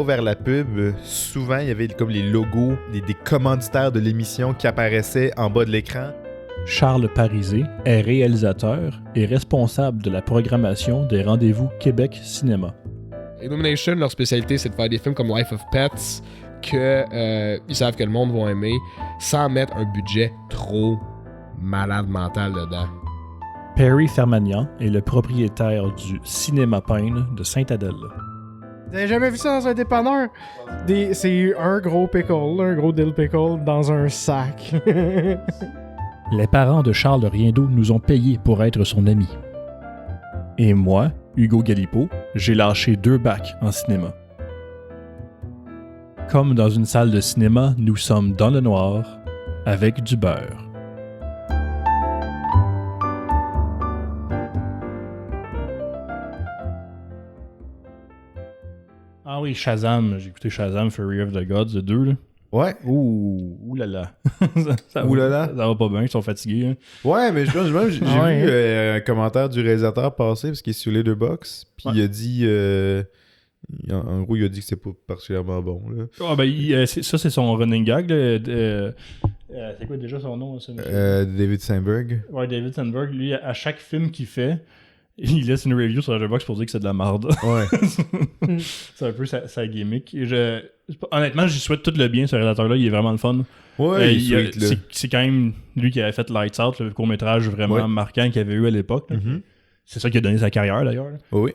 vers la pub, souvent, il y avait comme les logos des commanditaires de l'émission qui apparaissaient en bas de l'écran. Charles Parisé est réalisateur et responsable de la programmation des rendez-vous Québec Cinéma. Illumination, leur spécialité, c'est de faire des films comme Life of Pets que ils savent que le monde va aimer sans mettre un budget trop malade mental dedans. Perry Fermagnan est le propriétaire du Cinéma Payne de Sainte-Adèle. Vous avez jamais vu ça dans un dépanneur? C'est un gros pickle, un gros dill pickle dans un sac. Les parents de Charles Riendeau nous ont payé pour être son ami. Et moi, Hugo Galipeau, j'ai lâché 2 bacs en cinéma. Comme dans une salle de cinéma, nous sommes dans le noir, avec du beurre. Ah oui, Shazam. J'ai écouté Shazam, Fury of the Gods, le 2, là. Ouais. Ouh là là. Ça va pas bien, ils sont fatigués. Hein. Ouais, mais j'ai vu un commentaire du réalisateur passer parce qu'il est sur Letterboxd, puis il a dit... en gros, il a dit que c'est pas particulièrement bon. Là. Ah, ben, ça, c'est son running gag. C'est quoi déjà son nom? David Sandberg. Ouais, David Sandberg. Lui, à chaque film qu'il fait, il laisse une review sur Letterboxd pour dire que c'est de la merde. Ouais. C'est un peu sa gimmick. Honnêtement, j'y souhaite tout le bien, ce réalisateur-là. Il est vraiment le fun. Ouais, c'est quand même lui qui avait fait Lights Out, le court-métrage vraiment marquant qu'il avait eu à l'époque. Mm-hmm. C'est ça qui a donné sa carrière, d'ailleurs. Oui.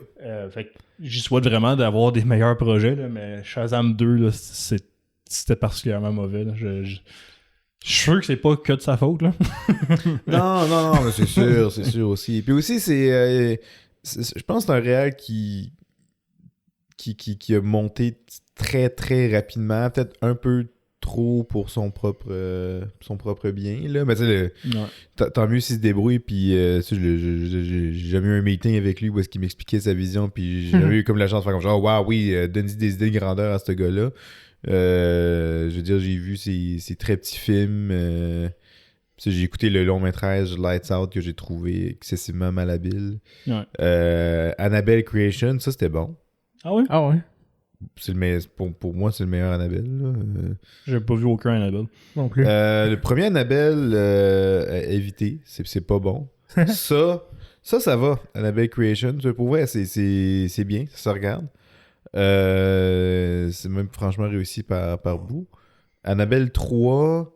Fait que j'y souhaite vraiment d'avoir des meilleurs projets, là, mais Shazam 2, là, c'était particulièrement mauvais. Là. Je suis sûr que c'est pas que de sa faute. Là. non, mais c'est sûr aussi. Puis aussi, je pense que c'est un réel qui a monté très, très rapidement, peut-être un peu trop pour son propre bien. Là. Mais tu sais, tant mieux s'il se débrouille. Puis j'ai jamais eu un meeting avec lui où est-ce qu'il m'expliquait sa vision. Puis j'ai jamais eu comme la chance de faire comme genre, waouh, oui, donne-y des idées de grandeur à ce gars-là. Je veux dire, j'ai vu ses très petits films. J'ai écouté le long métrage Lights Out que j'ai trouvé excessivement malhabile. Ouais. Annabelle Creation, ça c'était bon. Ah ouais? Ah ouais? Pour moi, c'est le meilleur Annabelle. J'ai pas vu aucun Annabelle. Non plus. Le premier Annabelle, évité. C'est pas bon. ça va. Annabelle Creation, pour vrai, c'est bien. Ça se regarde. C'est même franchement réussi par bout. Annabelle 3...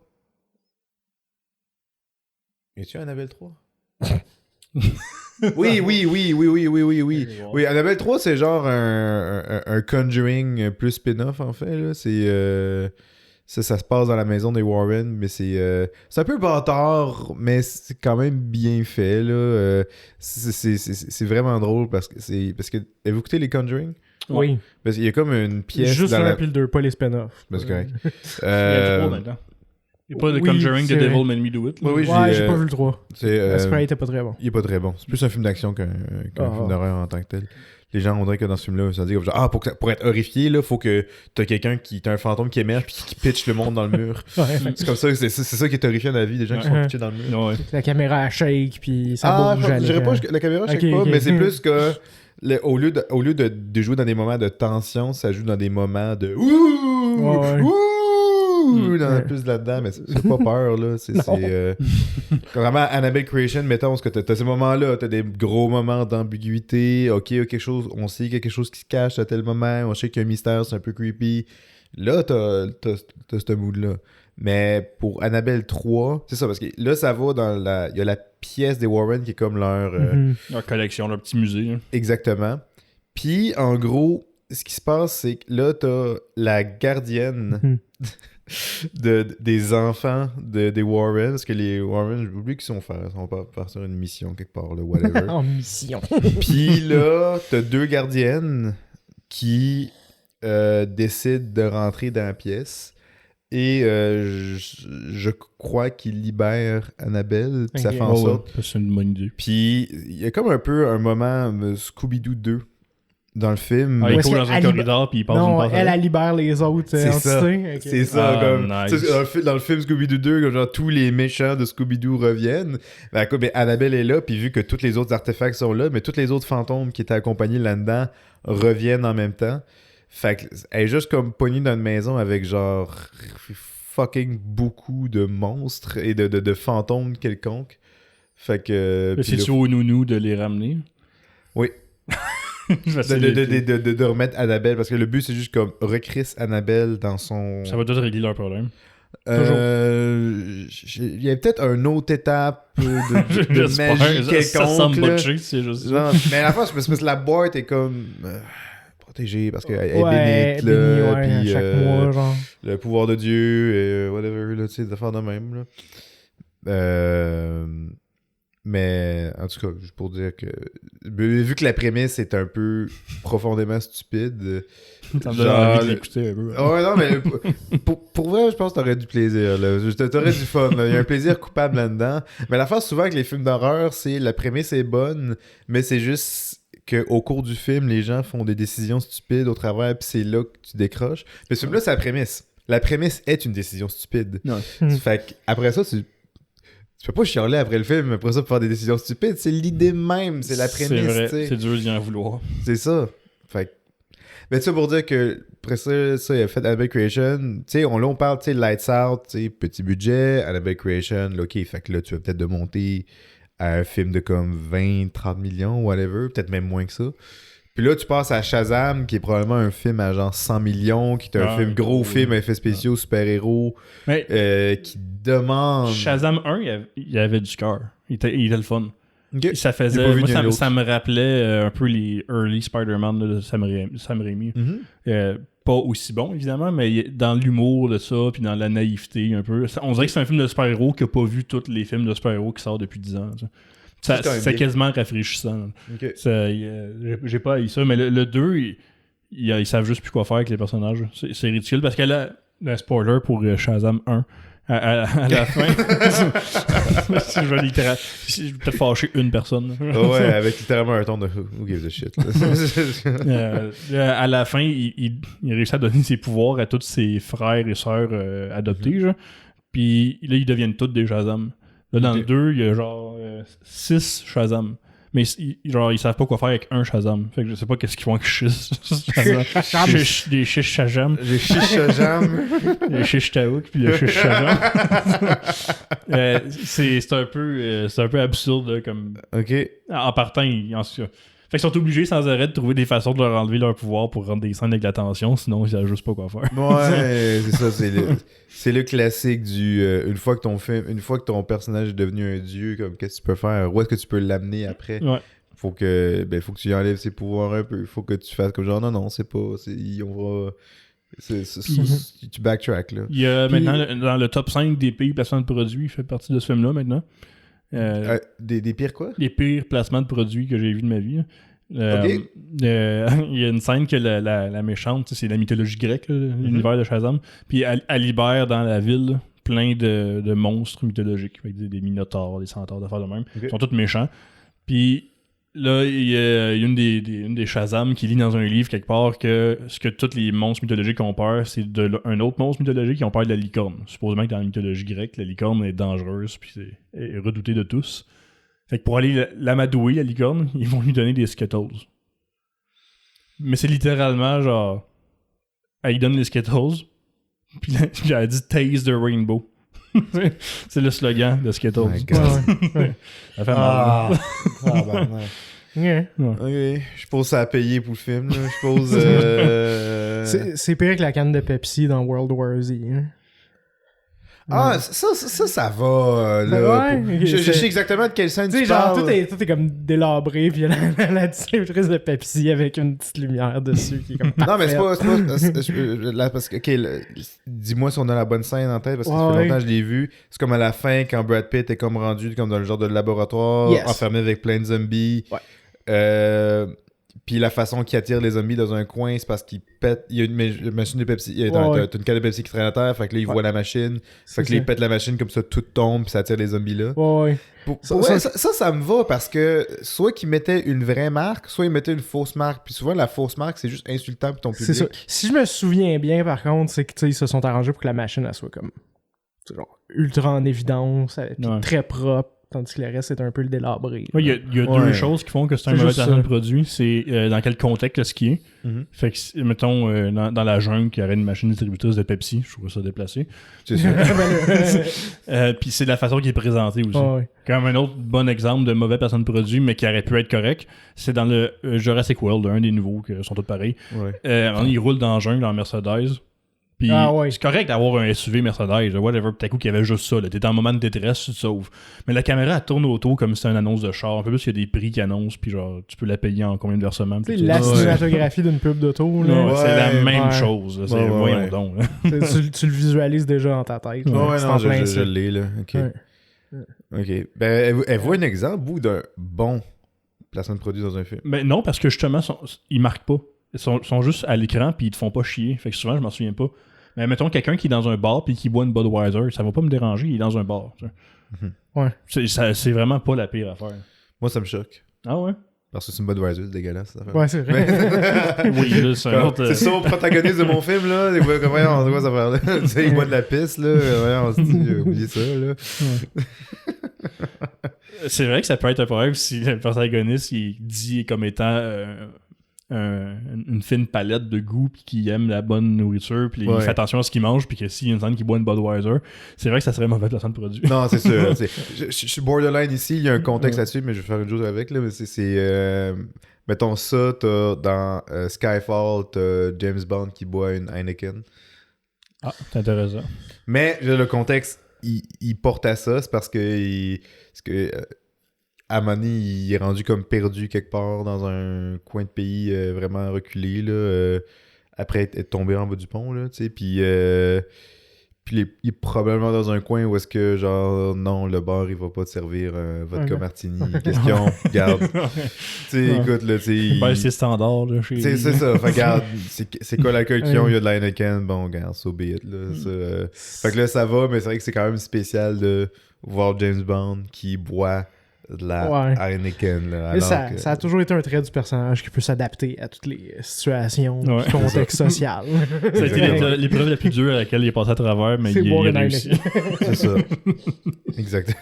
Y a-tu Annabelle 3? Oui. Oui, Annabelle 3, c'est genre un Conjuring plus spin-off, en fait. Là. Ça se passe dans la maison des Warren, mais c'est un peu bâtard, mais c'est quand même bien fait. Là. C'est vraiment drôle parce que avez-vous écouté les Conjuring? Oui. Parce qu'il y a comme une pièce... Juste un puis le 2, pas les spin-offs. C'est correct. Il y a 3 maintenant. Il n'y a pas de Conjuring, The Devil Made Me Do It. Oui, j'ai pas vu le 3. Le spray était pas très bon. Il est pas très bon. C'est plus un film d'action qu'un film d'horreur en tant que tel. Les gens, on dirait que dans ce film-là, ça dit comme genre, pour être horrifié, là, faut que t'as un fantôme qui émerge puis qui pitch le monde dans le mur. C'est comme ça, c'est ça qui est horrifié dans la vie, des gens qui sont pitchés dans le mur. Ouais. La caméra elle shake puis ça bouge. Je dirais pas que la caméra shake pas, mais c'est plus que au lieu de jouer dans des moments de tension, ça joue dans des moments de plus là-dedans, mais c'est pas peur, là. C'est vraiment Annabelle Creation, mettons, parce que t'as ces moments-là, t'as des gros moments d'ambiguïté, ok, on sait qu'il y a quelque chose qui se cache à tel moment, on sait qu'il y a un mystère, c'est un peu creepy. Là, t'as ce mood-là. Mais pour Annabelle 3, c'est ça, parce que là, ça va dans il y a la pièce des Warren qui est comme leur collection, leur petit musée. Hein. Exactement. Puis, en gros, ce qui se passe, c'est que là, t'as la gardienne des enfants des Warren, parce que les Warren, j'ai oublié qu'ils sont faire sur une mission quelque part, là, whatever. En mission. Puis là, t'as 2 gardiennes qui décident de rentrer dans la pièce. Et je crois qu'ils libèrent Annabelle, puis ça fait en sorte... C'est une bonne idée. Puis il y a comme un peu un moment Scooby-Doo 2 dans le film. Il court dans un corridor, puis il passe une porte. Elle libère les autres entités. Okay. C'est ça, comme... Nice. Dans le film Scooby-Doo 2, comme genre tous les méchants de Scooby-Doo reviennent. Ben, Annabelle est là, puis vu que tous les autres artefacts sont là, mais tous les autres fantômes qui étaient accompagnés là-dedans reviennent en même temps. Fait qu'elle est juste comme pognée dans une maison avec genre fucking beaucoup de monstres et de fantômes quelconques. Fait que... puis C'est-tu au nounou de les ramener? Oui. De remettre Annabelle, parce que le but c'est juste comme recris Annabelle dans son... Ça va tout régler leur problème. Il y a peut-être une autre étape de magie quelconque. Ça semble là. botché, c'est juste ça. Non, mais à la fois, c'est parce que la boîte est comme protégée parce qu'elle est Ouais, bénite, là, bénie, puis chaque mois, genre. le pouvoir de Dieu et whatever, là, tu sais, des affaires de même, là. Mais en tout cas, juste pour dire que vu que la prémisse est un peu profondément stupide, Ça me donne envie de l'écouter un peu. ouais, non, mais pour vrai, je pense que t'aurais du plaisir, là. T'aurais du fun, là. Il y a un plaisir coupable là-dedans. Mais l'affaire, souvent, avec les films d'horreur, c'est la prémisse est bonne, mais c'est juste qu'au cours du film, les gens font des décisions stupides au travers, puis c'est là que tu décroches. Mais ce film-là, c'est la prémisse. La prémisse est une décision stupide. Ouais. Fait qu'après ça, tu peux pas chialer après le film, après ça, pour faire des décisions stupides. C'est l'idée même, c'est la prémisse. C'est vrai, t'sais. c'est dur d'y en vouloir. C'est ça. Fait que... Mais ça pour dire que, après ça il a fait Annabelle Creation. Tu sais, on parle, tu sais, Lights Out, tu sais, petit budget, Annabelle Creation, là, ok, fait que là, tu vas peut-être de monter à un film de comme 20-30 millions, whatever, peut-être même moins que ça. Puis là, tu passes à Shazam, qui est probablement un film à genre 100 millions, qui est un film, gros film, effets spéciaux, super-héros, qui demande... Shazam 1, il y avait du cœur. Il était le fun. Okay. Ça faisait... Moi, ça me rappelait un peu les early Spider-Man là, de Sam Raimi. Mm-hmm. Pas aussi bon, évidemment, mais dans l'humour de ça, puis dans la naïveté un peu. On dirait que c'est un film de super-héros qui a pas vu tous les films de super-héros qui sortent depuis 10 ans. C'est quasiment rafraîchissant. Okay. J'ai pas haï ça, mais le 2, ils savent juste plus quoi faire avec les personnages. C'est ridicule parce qu'elle a un spoiler pour Shazam 1. À la fin, je vais peut-être fâcher une personne. Ouais, avec littéralement un ton de who gives a shit. À la fin, il réussit à donner ses pouvoirs à tous ses frères et sœurs adoptés. Genre. Puis là, ils deviennent tous des Shazam. Là, dans le 2, il y a genre 6 Shazam. Mais genre, ils savent pas quoi faire avec un Shazam. Fait que je sais pas qu'est-ce qu'ils font avec des shish Shazam. Des shish Shazam. Des shish Taouk, puis des shish Shazam. C'est un peu absurde, là, comme... OK. En partant, fait qu'ils sont obligés sans arrêt de trouver des façons de leur enlever leur pouvoir pour rendre des scènes avec l'attention, sinon ils savent juste pas quoi faire. Ouais, c'est ça, c'est le classique du une fois que ton personnage est devenu un dieu, comme qu'est-ce que tu peux faire, où est-ce que tu peux l'amener après? Ouais. Faut que tu enlèves ses pouvoirs un peu, faut que tu fasses comme genre non, c'est pas, on va tu backtrack là. Il y a maintenant dans le top 5 des pires placements de produits, il fait partie de ce film-là maintenant. Des pires quoi? Les pires placements de produits que j'ai vus de ma vie. Ok. Il y a une scène que la méchante, c'est la mythologie grecque, là, l'univers de Shazam, puis elle libère dans la ville là, plein de monstres mythologiques, avec des minotaures, des centaures, d'affaires de même. Okay. Ils sont tous méchants. Puis là, il y a une des Shazam qui lit dans un livre quelque part que ce que tous les monstres mythologiques ont peur, c'est un autre monstre mythologique qui ont peur de la licorne. Supposément que dans la mythologie grecque, la licorne est dangereuse puis est redoutée de tous. Fait que pour aller l'amadouer, la licorne, ils vont lui donner des Skittles. Mais c'est littéralement genre... Elle lui donne les Skittles, puis elle a dit « Taste the rainbow ». C'est le slogan de Skittles. Oh my God. Ouais. Ça fait mal. Yeah. Ok, je pose ça à payer pour le film. Là. Je pose. C'est pire que la canne de Pepsi dans World War Z. Hein? Ah, ça va. Là, ouais, je sais exactement de quelle scène tu genre, parles. tout est comme délabré, puis il y a la distributrice de Pepsi avec une petite lumière dessus qui est comme Non, mais c'est parfaite. pas. Là, parce que, ok, dis-moi si on a la bonne scène en tête, parce que ça Ouais, fait longtemps que je l'ai vu. C'est comme à la fin, quand Brad Pitt est comme rendu comme dans le genre de laboratoire, Yes. enfermé avec plein de zombies. Ouais. Puis la façon qu'il attire les zombies dans un coin, c'est parce qu'il pète. Il y a une machine de Pepsi. Ouais. T'as une canne de Pepsi qui traîne à terre, fait que là, il voit la machine. Fait que là, il pète la machine, comme ça, tout tombe, puis ça attire les zombies là. Ouais. Ça me va parce que soit qu'ils mettaient une vraie marque, soit ils mettaient une fausse marque. Puis souvent, la fausse marque, c'est juste insultant pour ton public. C'est ça. Si je me souviens bien, par contre, c'est que ils se sont arrangés pour que la machine elle soit comme genre ultra en évidence, puis très propre. tandis que le reste, c'est un peu le délabré. Il y a deux choses qui font que c'est un C'est mauvais juste placement ça. de produit. C'est dans quel contexte ce qui est. Fait que, mettons, dans la jungle, qui aurait une machine distributrice de Pepsi, je trouve ça déplacé. C'est ça. Puis c'est de la façon qui est présentée aussi. Ah ouais. Comme un autre bon exemple de mauvais placement de produit, mais qui aurait pu être correct, c'est dans le Jurassic World, un des nouveaux, qui sont tous pareils. Ouais. À un moment donné, ils roulent dans la jungle en Mercedes. Puis Ah ouais. c'est correct d'avoir un SUV Mercedes, whatever, peut-être qu'il y avait juste ça. T'es en moment de détresse, tu te sauves. Mais la caméra, elle tourne autour comme si c'était une annonce de char. Un peu plus, il y a des prix qui annoncent, puis genre, tu peux la payer en combien de versements. Tu sais, puis tout la ça. cinématographie d'une pub d'auto, là. Ouais, c'est la même Ouais. chose. là. C'est, Ouais, voyons ouais. donc. là. Tu le visualises déjà dans ta tête. Ouais, là. ouais, C'est non, en plein je ça. l'ai, là. OK. Ouais. OK. Ben, elle voit un exemple, vous, d'un bon placement de produit dans un film. Mais non, parce que justement, ils marquent pas. Ils sont juste à l'écran, puis ils te font pas chier. Fait que souvent, je m'en souviens pas. Mais mettons quelqu'un qui est dans un bar puis qui boit une Budweiser, ça va pas me déranger, il est dans un bar. Tu sais. Ouais. C'est vraiment pas la pire affaire. Moi, ça me choque. Ah ouais? Parce que c'est une Budweiser, c'est dégueulasse, cette affaire. Ouais, c'est vrai. Oui, là, c'est un autre. C'est ça, le protagoniste de mon film, là. Voyons, c'est quoi cette affaire-là? Tu sais, il boit de la pisse, là. Voyons, on se dit, oubliez ça, là. C'est vrai que ça peut être un problème si le protagoniste il dit comme étant une fine palette de goût puis qui aime la bonne nourriture puis il fait attention à ce qu'il mange puis que s'il y a une scène qui boit une Budweiser, c'est vrai que ça serait mauvais placement de produit. Non, c'est sûr. Je suis borderline ici, il y a un contexte là-dessus, mais je vais faire une chose avec, là. Mais mettons ça, t'as dans Skyfall, t'as James Bond qui boit une Heineken. Ah, c'est intéressant. Mais le contexte, il porte à ça, c'est parce que à un moment donné, il est rendu comme perdu quelque part dans un coin de pays vraiment reculé, là, après être tombé en bas du pont, là, tu sais, puis il est probablement dans un coin où est-ce que, genre, non, le bar, il va pas te servir vodka martini. Question, regarde. Tu sais, écoute, là, tu sais... Ben, c'est standard, là, chez C'est ça, fait regarde, c'est quoi l'alcool qu'ils ont, il y a de la Heineken, bon, regarde, so be it, là, fait que là, ça va, mais c'est vrai que c'est quand même spécial de voir James Bond qui boit de la Heineken, là, Mais alors que... ça a toujours été un trait du personnage qui peut s'adapter à toutes les situations Ouais. et contextes sociaux. Ça a été l'épreuve la plus dure à laquelle il est passé à travers, mais C'est il boire a une réussi. Heineken. C'est ça. Exact.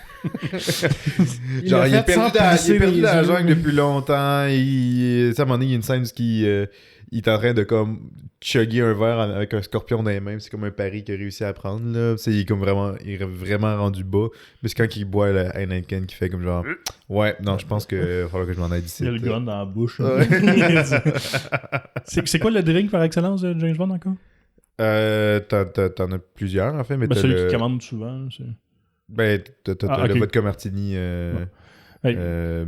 Il Genre, l'a il est fait sans perdu plisser dans la les yeux. jungle depuis longtemps. Tu sais, à un moment donné, il y a une scène où il est en train de comme chugger un verre avec un scorpion dans les mains. C'est comme un pari qu'il a réussi à prendre, là. Tu sais, il est vraiment rendu bas. Mais c'est quand il boit le Heineken qu'il fait comme genre ouais, non, je pense qu'il va falloir que je m'en aille d'ici. Il a le gun dans la bouche. Ouais. C'est quoi le drink par excellence de James Bond encore? T'en as plusieurs en fait, mais Ben, t'as celui le... qui commande souvent. C'est... Ben, t'as ok. le vodka martini. Hey.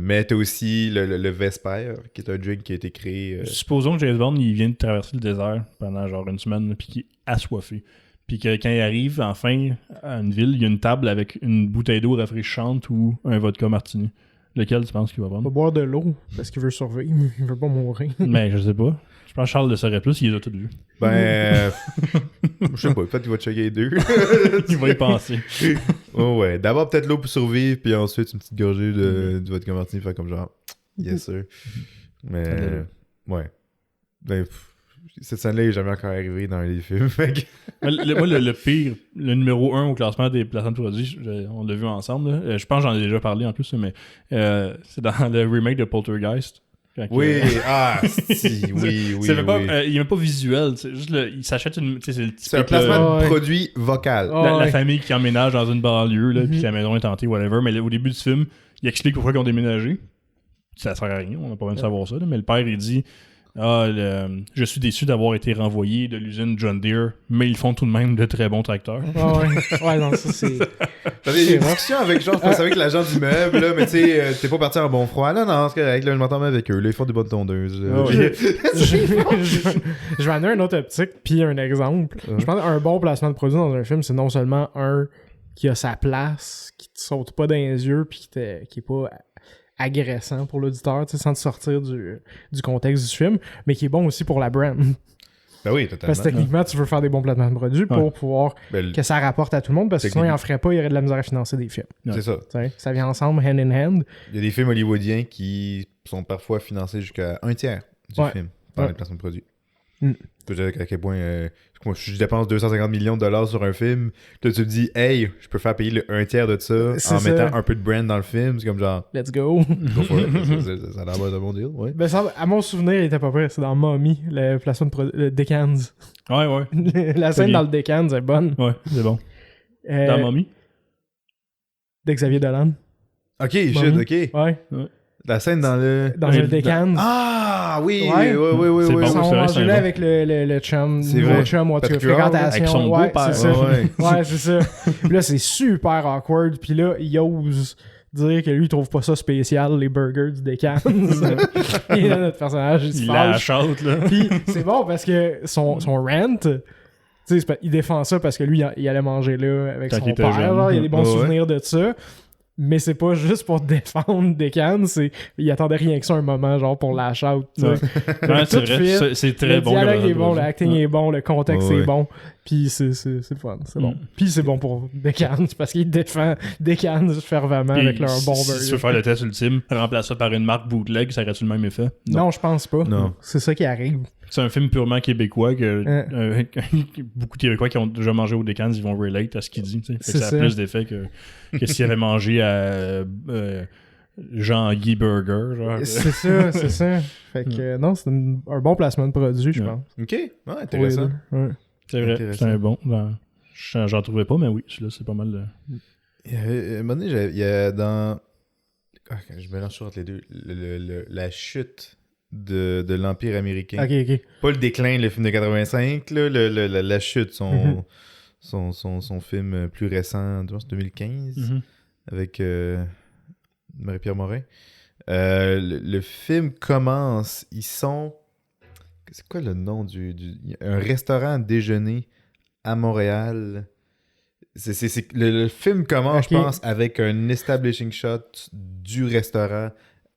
Mais t'as aussi le Vesper, qui est un drink qui a été créé. Supposons que James Bond il vient de traverser le désert pendant genre une semaine, puis qu'il est assoiffé. Puis que quand il arrive enfin à une ville, il y a une table avec une bouteille d'eau rafraîchissante ou un vodka martini. Lequel tu penses qu'il va Il va prendre? boire de l'eau parce qu'il veut survivre. Il veut pas mourir. Mais je sais pas. Je pense que Charles le saurait plus, il les a toutes vues. Ben, je sais pas, peut-être qu'il va chugger les deux. Il va y penser. Oh ouais, d'abord peut-être l'eau pour survivre, puis ensuite une petite gorgée du vodka martini, faire comme genre, yes sir. Mais, ouais. Ben, cette scène-là est jamais encore arrivée dans les films. Moi, le pire, le numéro 1 au classement des placements de produits, on l'a vu ensemble. Là. Je pense que j'en ai déjà parlé en plus, mais c'est dans le remake de Poltergeist. Oui, oui. Il est même pas visuel, c'est juste il s'achète une. C'est un placement de produit vocal. La famille qui emménage dans une banlieue, là, puis la maison est hantée, whatever. Mais là, au début du film, il explique pourquoi ils ont déménagé. Ça sert à rien, on n'a pas besoin de savoir ça. Là, mais le père, il dit je suis déçu d'avoir été renvoyé de l'usine John Deere, mais ils font tout de même de très bons tracteurs. Ouais, non, ça c'est. T'avais des discussions avec genre, je pense avec l'agent d'immeuble, là, mais tu sais, t'es pas parti en bon froid. Là, non, c'est correct, là, je m'entends bien avec eux. Là, ils font des bonnes tondeuses. Je vais amener une autre optique, puis un exemple. Je pense qu'un bon placement de produit dans un film, c'est non seulement un qui a sa place, qui te saute pas dans les yeux, puis qui est pas agressant pour l'auditeur, tu sais, sans te sortir du contexte du film, mais qui est bon aussi pour la brand. Ben oui, totalement. Parce que techniquement, tu veux faire des bons placements de produits pour pouvoir que ça rapporte à tout le monde, parce que sinon, il en ferait pas, il y aurait de la misère à financer des films. C'est ça. T'sais, ça vient ensemble, hand in hand. Il y a des films hollywoodiens qui sont parfois financés jusqu'à un tiers du film par les placements de produits. Peut-être à quel point moi, je dépense 250 millions de dollars sur un film. Là, tu te dis, hey, je peux faire payer un tiers de ça C'est en ça. mettant un peu de brand dans le film. C'est comme genre, Let's go. go for it. Ça a l'air d'un bon deal, ouais. Ben, ça, à mon souvenir, il était pas prêt. C'est dans Mommy, le placement de le Decans. Ouais. La scène bien. dans le Decans est bonne. Ouais, c'est bon. Euh, Dans Mommy? de Xavier Dolan. Ok, shit, Mommy. ok. Ouais. La scène dans le... Dans Ouais, un Decans. Ah, oui, Ouais. oui. C'est bon. Ils sont c'est vrai, mangés c'est là bon. avec le chum. C'est nouveau vrai. chum, ou en tout cas, Patrick Huard, fréquentation. avec son ouais, beau-père. c'est ça. Ouais. Ouais, c'est ça. Puis là, c'est super awkward. Puis là, il ose dire que lui, il trouve pas ça spécial, les burgers du Decans. Et là, notre personnage, il se Il fâche. lâche out, là. Puis c'est bon parce que son rant, tu sais, il défend ça parce que lui, il allait manger là avec Quand son il était père. jeune. Genre, il a des bons Ouais. souvenirs de ça. Mais c'est pas juste pour défendre Decans, il attendait rien que ça un moment, genre pour lash out. tu sais. Ouais. Ouais, c'est Tout vrai. fit. C'est très Le bon. dialogue comme est bon, produit. l'acting est bon, le contexte Ouais. est bon. Puis c'est le fun, c'est bon. Mm. Puis c'est bon pour Decans parce qu'il défend Decans fervemment Puis, avec leur bon si tu burger. veux faire le test ultime, remplace ça par une marque bootleg, ça aurait-tu le même effet? Non, je pense pas. Non. C'est ça qui arrive. C'est un film purement québécois que beaucoup de Québécois qui ont déjà mangé au Decans, ils vont relate à ce qu'il dit. Tu sais. Fait que C'est ça a ça. plus d'effet que s'il avait mangé à Jean-Guy Burger. Genre. C'est ça, c'est ça. Fait que non, c'est un bon placement de produit, je Ouais. pense. Ok, ouais, Pour les intéressant. deux. Ouais. C'est vrai, Intéressant. c'est un bon. J'en trouvais pas, mais oui, celui-là, c'est pas mal. Il y avait, à un moment donné, il y a dans... Ah, je mélange sur entre les deux. La chute de l'Empire américain. Ok. Pas le déclin, le film de 85, là, la chute, Mhm. son film plus récent, je pense 2015, Mhm. avec Marie-Pierre Morin. Le film commence, ils sont... C'est quoi le nom un restaurant à déjeuner à Montréal. Le film commence, Ok. je pense, avec un establishing shot du restaurant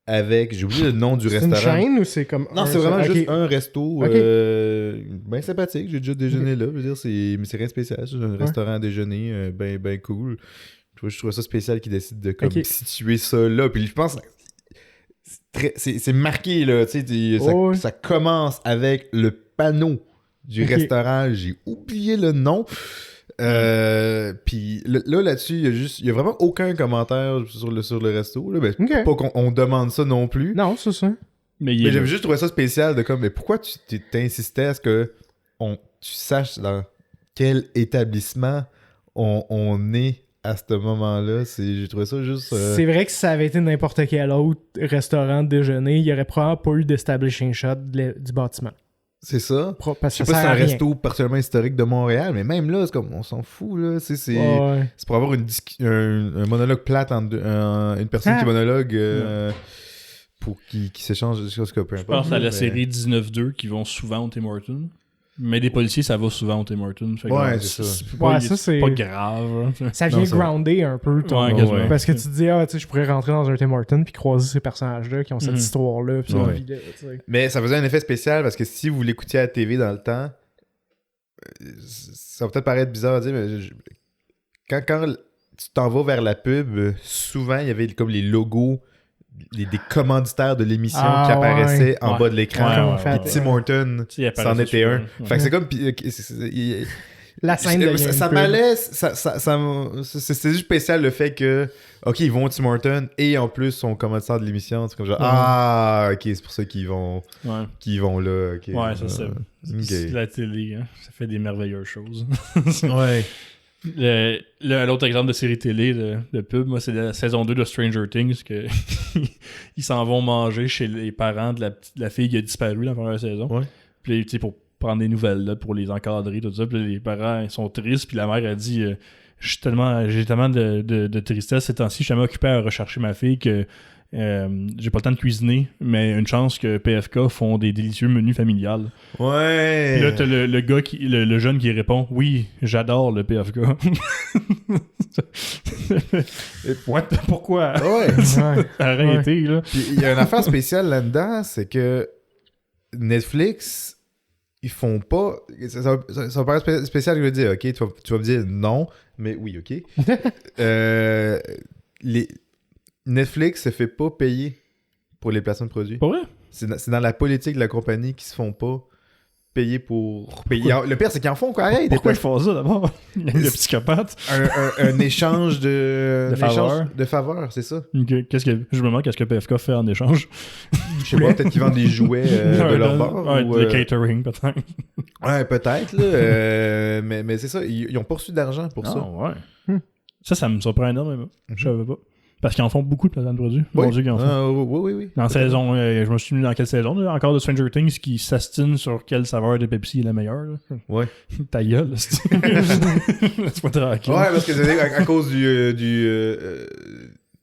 avec... J'ai oublié le nom du C'est une restaurant. chaîne ou c'est comme Non, c'est vraiment ok. juste un resto Ok. bien sympathique. J'ai déjà déjeuné là. Je veux dire, mais c'est rien de spécial. C'est un restaurant à déjeuner bien cool. Je trouve ça spécial qu'ils décident de comme, Ok. situer ça là. Puis je pense que c'est marqué là. Tu sais, Oh, oui. ça commence avec le panneau du Ok. restaurant. J'ai oublié le nom. Puis là-dessus, il y a vraiment aucun commentaire sur le resto. Là. Ben, Ok. pas qu'on demande ça non plus. Non, c'est ça. Mais il Mais est j'avais juste trouvé ça spécial de comme, mais pourquoi tu t'insistais à ce que tu saches dans quel établissement on est à ce moment-là? J'ai trouvé ça juste... C'est vrai que si ça avait été n'importe quel autre restaurant de déjeuner, il y aurait probablement pas eu d'establishing shot du bâtiment. C'est ça. Parce Je sais que pas ça si c'est sert un à rien. resto particulièrement historique de Montréal, mais même là, c'est comme, on s'en fout, là. C'est Ouais. pour avoir un monologue plate entre une personne qui monologue pour qui s'échange des choses que peu Je importe. pense à la mais- série 19-2 qui vont souvent au Tim Hortons. Mais des policiers, ça va souvent au Tim Hortons. Fait que, Ouais, genre, c'est ça. pas, Ouais, ça, c'est- pas grave. Hein. Ça vient Non, ça- grounder un peu ton... Ouais, quasiment. ouais. Parce que tu te dis, tu sais, je pourrais rentrer dans un Tim Hortons puis croiser ces personnages-là qui ont cette Mhm. histoire-là puis Ouais. cette vie-là, tu sais. Mais ça faisait un effet spécial parce que si vous l'écoutiez à la TV dans le temps, ça va peut-être paraître bizarre à dire, mais quand tu t'en vas vers la pub, souvent il y avait comme les logos des commanditaires de l'émission Ah, qui apparaissaient en ouais. bas de l'écran. Ouais, Comme ouais, fait, Puis Tim Horton, Tu sais, il apparaît c'en ça était un. souvent. Ouais. Fait que c'est comme... La scène de ça m'allait, c'est juste spécial le fait que, ok, ils vont au Tim Horton et en plus sont commanditaires de l'émission. C'est comme genre, Ouais. ah, ok, c'est pour ça qu'ils vont là. ok. Ouais, ça c'est. Ok. C'est la télé, hein. Ça fait des merveilleuses choses. Ouais. L'autre exemple de série télé de pub, moi, c'est la saison 2 de Stranger Things, que ils s'en vont manger chez les parents de la fille qui a disparu dans la première saison. Ouais. Puis, tu sais, pour prendre des nouvelles, là, pour les encadrer, tout ça. Puis les parents, ils sont tristes. Puis la mère a dit j'ai tellement de tristesse ces temps-ci, je suis tellement occupé à rechercher ma fille que j'ai pas le temps de cuisiner, mais une chance que PFK font des délicieux menus familiales. Ouais. Puis là, t'as le gars, le jeune qui répond oui, j'adore le PFK. Pourquoi Ouais. Ouais. arrêter, là? Puis il y a une affaire spéciale là-dedans, c'est que Netflix, ils font pas. Ça va paraître spécial, je veux dire, ok, tu vas me dire non, mais oui, ok. Netflix se fait pas payer pour les placements de produits. Pas vrai? C'est dans la politique de la compagnie qu'ils se font pas payer pour payer. Le pire, c'est qu'ils en font pareil. Pourquoi ils font ça d'abord? Le psychopathe. Un échange de faveurs. De faveurs, c'est ça. Je me demande qu'est-ce que PFK fait en échange. Je sais pas, peut-être qu'ils vendent des jouets de leur bord. Ouais, ou, de catering, peut-être. Ouais, peut-être, là. Mais c'est ça, ils ont pas reçu d'argent pour ça. Ouais. Ça me surprend énormément. Je savais pas. Parce qu'ils en font beaucoup de placements de produits. Oui. Mon Dieu, qu'ils en font. Oui. Dans saison, je me suis mis dans quelle saison là? Encore de Stranger Things qui s'astine sur quelle saveur de Pepsi est la meilleure. Là. Ouais. Ta gueule, laisse-moi tranquille. Ouais, parce que c'est à cause du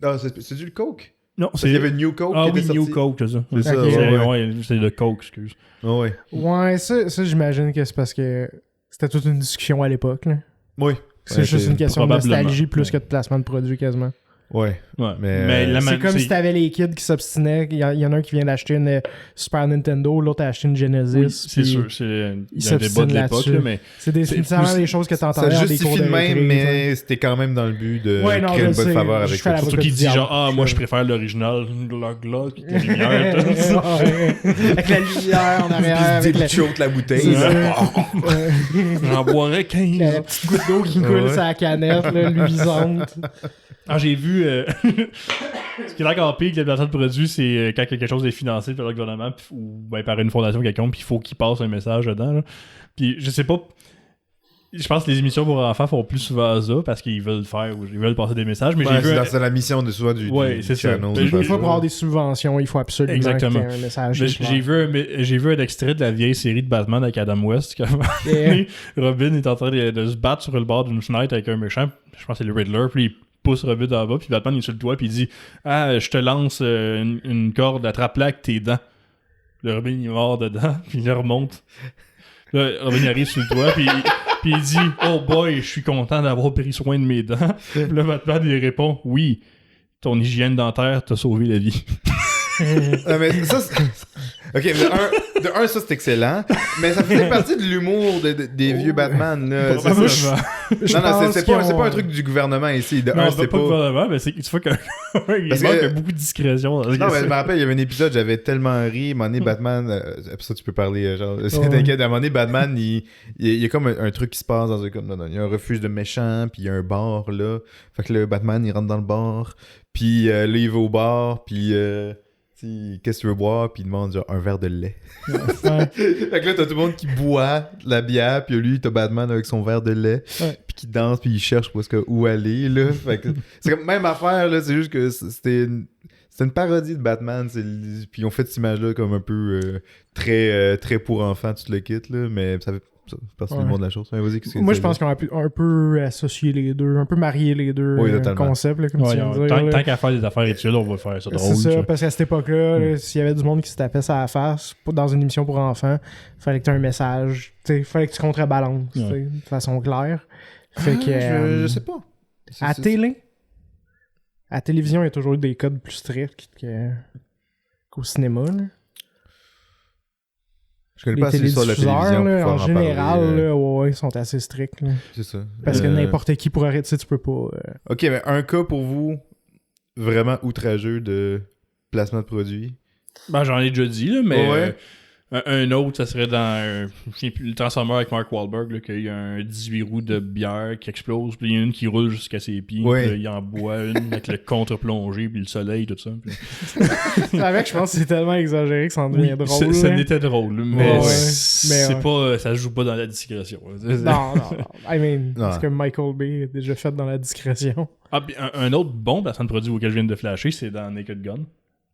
non, c'est du Coke? Non, Parce qu'il y avait New Coke. Ah qui oui, était sorti. New Coke, c'est ça. C'est ça, Ok. ouais. C'est le Coke, excuse. Ouais. Ouais, ça j'imagine que c'est parce que c'était toute une discussion à l'époque. Là. Oui. C'est Ouais, juste une question de probablement. nostalgie plus Ouais. que de placement de produit quasiment. Ouais. Ouais. Mais, la C'est comme si t'avais les kids qui s'obstinaient. Il y en a un qui vient d'acheter une Super Nintendo, l'autre a acheté une Genesis. Oui, c'est puis sûr, c'est un débat s'obstinent de l'époque, là-dessus. là, mais C'est nécessairement des choses que ça t'entendais dans des cours justifie de de même, récré, mais c'était quand même dans le but de Ouais, non, créer je une bonne sais, faveur je avec fais la ça. surtout Avocat qu'il du dit diable. genre, moi je préfère l'original, glock, puis la lumière. Ouais. Avec la lumière en arrière, avec la, Puis la bouteille. C'est là. ça. J'en boirais 15. la petite goutte d'eau qui coule Ouais. sur la canette, là, luisante. Ah, j'ai vu. Ce qui est encore pire que les placements de produits, c'est quand quelque chose est financé par le gouvernement ou ben, par une fondation quelconque, puis il faut qu'il passe un message dedans. Là. Puis je sais pas. Je pense que les émissions pour enfants font plus souvent ça parce qu'ils veulent faire ou ils veulent passer des messages. Mais Ouais, j'ai vu. c'est la mission de souvent du Ouais, c'est ça. channel, Des de Des faire fois, ça. pour avoir des subventions, il faut absolument Exactement. qu'il y ait un message. Mais qui est j'ai vu un extrait de la vieille série de Batman avec Adam West. Qui clair. Robin est en train de se battre sur le bord d'une fenêtre avec un méchant. Je pense que c'est le Riddler. Puis il pousse Robin en bas. Puis Batman il est sur le toit. Puis il dit je te lance une corde, attrape-la avec tes dents. Le Robin il est mort dedans. Puis il remonte. Là, Robin arrive sur le toit. Puis il dit oh boy, je suis content d'avoir pris soin de mes dents. Puis là, Batman il répond oui, ton hygiène dentaire t'a sauvé la vie. Mais ça, ok, de un, ça c'est excellent, mais ça faisait partie de l'humour des vieux Batman. Là. C'est Probablement. ça, Je non, pense c'est qu'ils pas ont- un truc du gouvernement ici. De Non, un, pas c'est pas. gouvernement, mais c'est tu vois qu'il Parce manque que- beaucoup de discrétion. Dans ce Non, mais cas-ci. je me rappelle, il y avait un épisode, j'avais tellement ri. À un moment donné, Batman. Après ça, tu peux parler, genre. Ouais. T'inquiète, à un moment donné, Batman, il y a comme un truc qui se passe dans un. Non, il y a un refuge de méchants, puis il y a un bar, là. Fait que le Batman, il rentre dans le bar, puis là, il va au bar, puis. Qu'est-ce que tu veux boire? Puis il demande genre un verre de lait. Ouais. Fait que là, t'as tout le monde qui boit de la bière, puis lui, t'as Batman avec son verre de lait, Ouais. puis qui danse, puis il cherche où aller, là. Fait que c'est comme même affaire, là, c'est juste que c'était une parodie de Batman, puis ils ont fait cette image-là comme un peu très pour enfants, tu te le quittes, là, mais ça fait partie du Ouais. monde de la chose. Ouais, vas-y, qu'est-ce que Moi, tu je pense qu'on a pu un peu associer les deux, un peu marier les deux Oui, totalement. concepts, là, comme Ouais, tu viens de dire. tant là. qu'à faire des affaires études, on va faire ça drôle. C'est ça, ça. parce qu'à cette époque-là, là, s'il y avait du monde qui se tapait ça à la face dans une émission pour enfants, fallait que tu aies un message, fallait que tu contrebalances Ouais. de façon claire. Fait que, je sais pas. à télé, à la télévision, il y a toujours eu des codes plus stricts qu'au cinéma. Là. Je connais Les pas assez sur la télédiffuseurs, télévision là, pour en pouvoir en général, parler, là, ouais, ils sont assez stricts. là. c'est ça. Parce que n'importe qui pourrait arrêter, tu peux pas. Ok, mais un cas pour vous vraiment outrageux de placement de produit. Ben, j'en ai déjà dit, là, mais Ouais. un autre, ça serait dans je sais plus, le Transformer avec Mark Wahlberg, là, qu'il y a un 18 roues de bière qui explose, puis il y en a une qui roule jusqu'à ses pieds, Ouais. puis là, il en boit une avec le contre-plongé, puis le soleil, tout ça. Puis... Avec, je pense que c'est tellement exagéré que ça en devient drôle. ça là. n'était drôle, mais Ouais, c'est mais pas, ça se joue pas dans la discrétion. Non. I mean, Non. ce que Michael Bay a déjà fait dans la discrétion. Ah, puis un autre bon placement de produit auquel je viens de flasher, c'est dans Naked Gun.